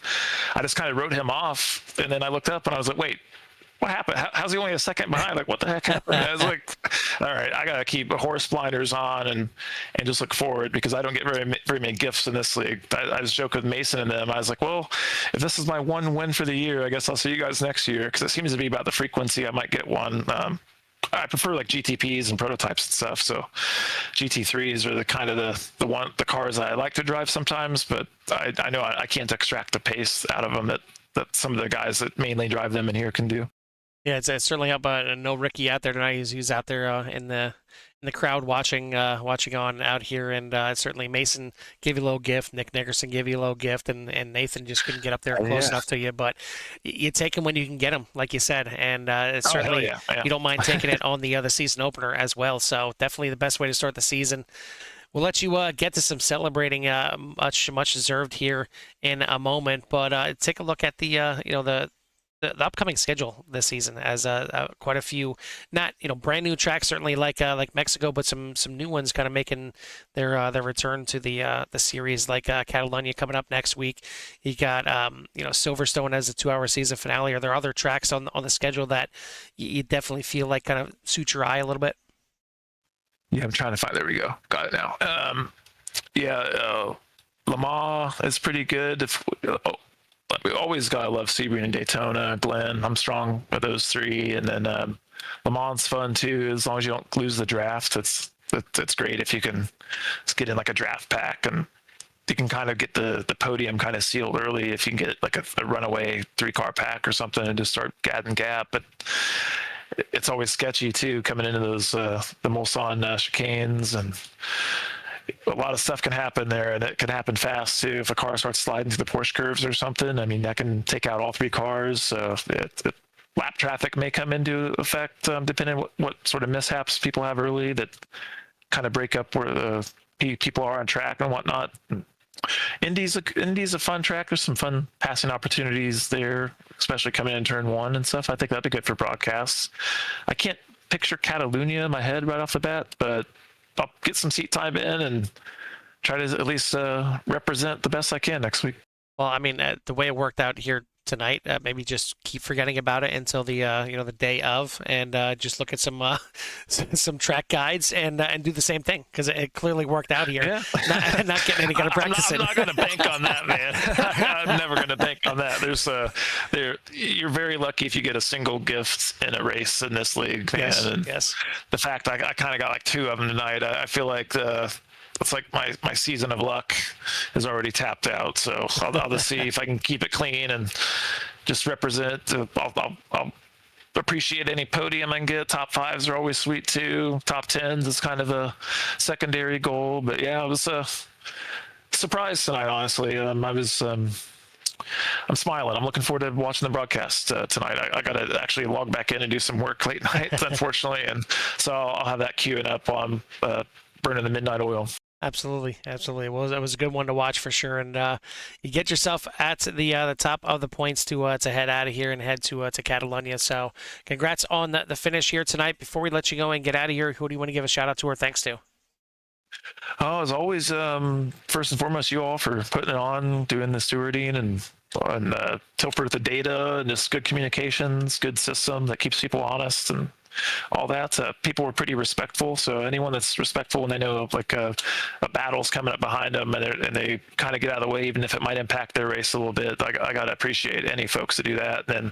Speaker 8: I just kind of wrote him off. And then I looked up and I was like, wait, what happened? How's he only a second behind? Like, what the heck happened? I was like, all right, I gotta keep horse blinders on and just look forward, because I don't get very many gifts in this league. I was joking with Mason and them. I was like, well, if this is my one win for the year, I guess I'll see you guys next year, because it seems to be about the frequency I might get one. I prefer like GTPs and prototypes and stuff. So GT3s are the kind of the cars I like to drive sometimes, but I know I can't extract the pace out of them that some of the guys that mainly drive them in here can do.
Speaker 1: Yeah, it's certainly up. No Ricky out there tonight. He's out there in the crowd watching on out here, and certainly Mason gave you a little gift. Nick Nickerson gave you a little gift, and Nathan just couldn't get up there close enough to you. But you take him when you can get him, like you said, and certainly you don't mind taking it on the season opener as well. So definitely the best way to start the season. We'll let you get to some celebrating, much deserved here in a moment. But take a look at the upcoming schedule this season, as quite a few, not brand new tracks certainly like Mexico, but some new ones kind of making their return to the series, like Catalonia coming up next week. You got Silverstone as a 2-hour season finale. Are there other tracks on the schedule that you definitely feel like kind of suit your eye a little bit?
Speaker 8: Yeah, I'm trying to find. There we go. Got it now. Le Mans is pretty good. We always gotta love Sebring and Daytona. Glen, I'm strong with those three, and then Le Mans fun too. As long as you don't lose the draft, it's great if you can just get in like a draft pack, and you can kind of get the podium kind of sealed early if you can get like a runaway 3-car pack or something and just start adding gap. But it's always sketchy too coming into those the Mulsanne chicanes, and a lot of stuff can happen there, and it can happen fast too. If a car starts sliding through the Porsche curves or something, I mean, that can take out all 3 cars. So lap traffic may come into effect depending on what sort of mishaps people have early that kind of break up where the people are on track and whatnot. Indy's a fun track. There's some fun passing opportunities there, especially coming in turn 1 and stuff. I think that'd be good for broadcasts. I can't picture Catalunya in my head right off the bat, but I'll get some seat time in and try to at least represent the best I can next week.
Speaker 1: Well, I mean, the way it worked out here tonight, maybe just keep forgetting about it until the the day of, and just look at some track guides and do the same thing, because it clearly worked out here.
Speaker 8: Yeah.
Speaker 1: Not getting any kind of practice.
Speaker 8: I'm not going to bank on that, man. I'm never going to bank on that. You're very lucky if you get a single gift in a race in this league, man.
Speaker 1: Yes.
Speaker 8: And
Speaker 1: Yes.
Speaker 8: the fact I kind of got like 2 of them tonight, I feel like it's like my season of luck is already tapped out. So I'll just see if I can keep it clean and just represent. I'll appreciate any podium I can get. Top 5s are always sweet too. Top 10s is kind of a secondary goal. But yeah, I was surprised tonight, honestly. I'm smiling. I'm looking forward to watching the broadcast tonight. I got to actually log back in and do some work late night, unfortunately. And so I'll have that queuing up while I'm burning the midnight oil.
Speaker 1: Absolutely. Well, that was a good one to watch for sure, and you get yourself at the top of the points to head out of here and head to Catalonia. So, congrats on the finish here tonight. Before we let you go and get out of here, who do you want to give a shout out to or thanks to?
Speaker 8: Oh, as always, first and foremost, you all for putting it on, doing the stewarding and Tilford with the data and just good communications, good system that keeps people honest and all that. People were pretty respectful. So anyone that's respectful when they know like a battle's coming up behind them and they kind of get out of the way, even if it might impact their race a little bit, I got to appreciate any folks that do that. And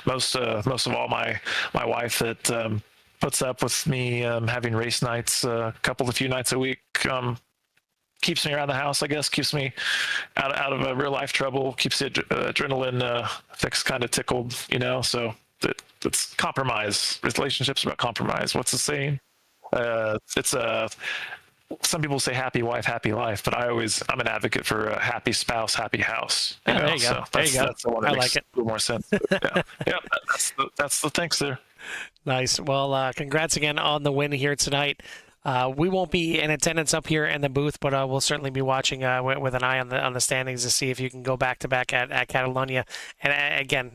Speaker 8: most of all, my wife that puts up with me having race nights a few nights a week. Keeps me around the house, I guess, keeps me out of real life trouble, keeps the adrenaline fix kind of tickled, so it's compromise. Relationships are about compromise. What's the saying? It's some people say happy wife, happy life, but I'm an advocate for a happy spouse, happy house.
Speaker 1: There you go.
Speaker 8: So
Speaker 1: there you go.
Speaker 8: That's the one that
Speaker 1: I
Speaker 8: makes
Speaker 1: like it.
Speaker 8: a little more sense. Yeah, that's the thanks there.
Speaker 1: Nice. Well, congrats again on the win here tonight. We won't be in attendance up here in the booth, but we'll certainly be watching with an eye on the standings to see if you can go back to back at Catalonia. And again,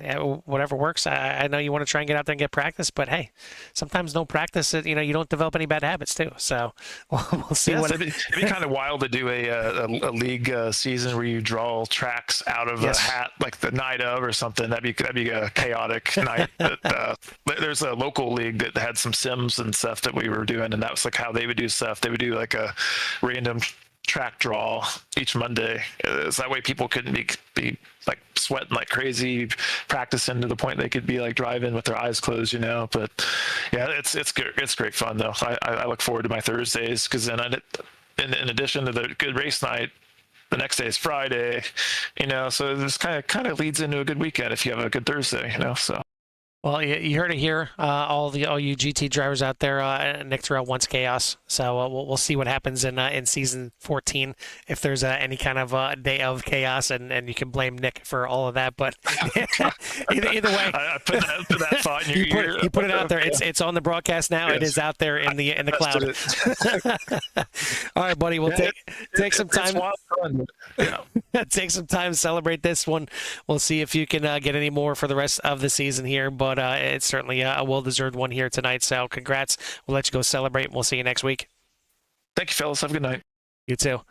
Speaker 1: whatever works. I know you want to try and get out there and get practice, but hey, sometimes no practice, you don't develop any bad habits too. So we'll see.
Speaker 8: Yes, it'd be kind of wild to do a league season where you draw tracks out of a hat like the night of or something. That'd be a chaotic night. But, there's a local league that had some sims and stuff that we were doing, and that was like how they would do stuff. They would do like a random track draw each Monday. So that way people couldn't be like sweating like crazy, practicing to the point they could be like driving with their eyes closed, But yeah, it's great fun though. I look forward to my Thursdays because then in addition to the good race night, the next day is Friday, So this kind of leads into a good weekend if you have a good Thursday, So.
Speaker 1: Well, you heard it here, all you GT drivers out there. Nick Terrell wants chaos, so we'll see what happens in season 14 if there's any kind of day of chaos, and you can blame Nick for all of that. But either way,
Speaker 8: I put that thought in your ear.
Speaker 1: You put it out there. It's on the broadcast now. Yes. It is out there in the cloud. All right, buddy. We'll take some time. Take some time to celebrate this one. We'll see if you can get any more for the rest of the season here, but it's certainly a well-deserved one here tonight. So congrats. We'll let you go celebrate. We'll see you next week.
Speaker 8: Thank you, fellas. Have a good night.
Speaker 1: You too.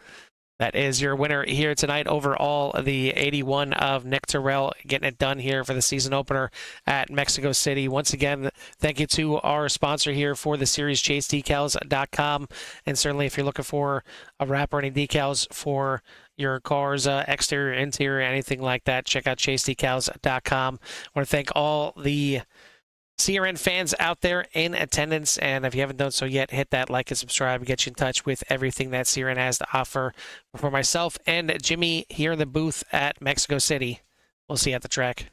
Speaker 1: That is your winner here tonight overall, the 81 of Nick Terrell, getting it done here for the season opener at Mexico City. Once again, thank you to our sponsor here for the series, ChaseDecals.com. And certainly if you're looking for a wrap or any decals for your car's exterior, interior, anything like that, check out ChaseDecals.com. I want to thank all the CRN fans out there in attendance, and if you haven't done so yet, hit that like and subscribe, get you in touch with everything that CRN has to offer. For myself and Jimmy here in the booth at Mexico City, we'll see you at the track.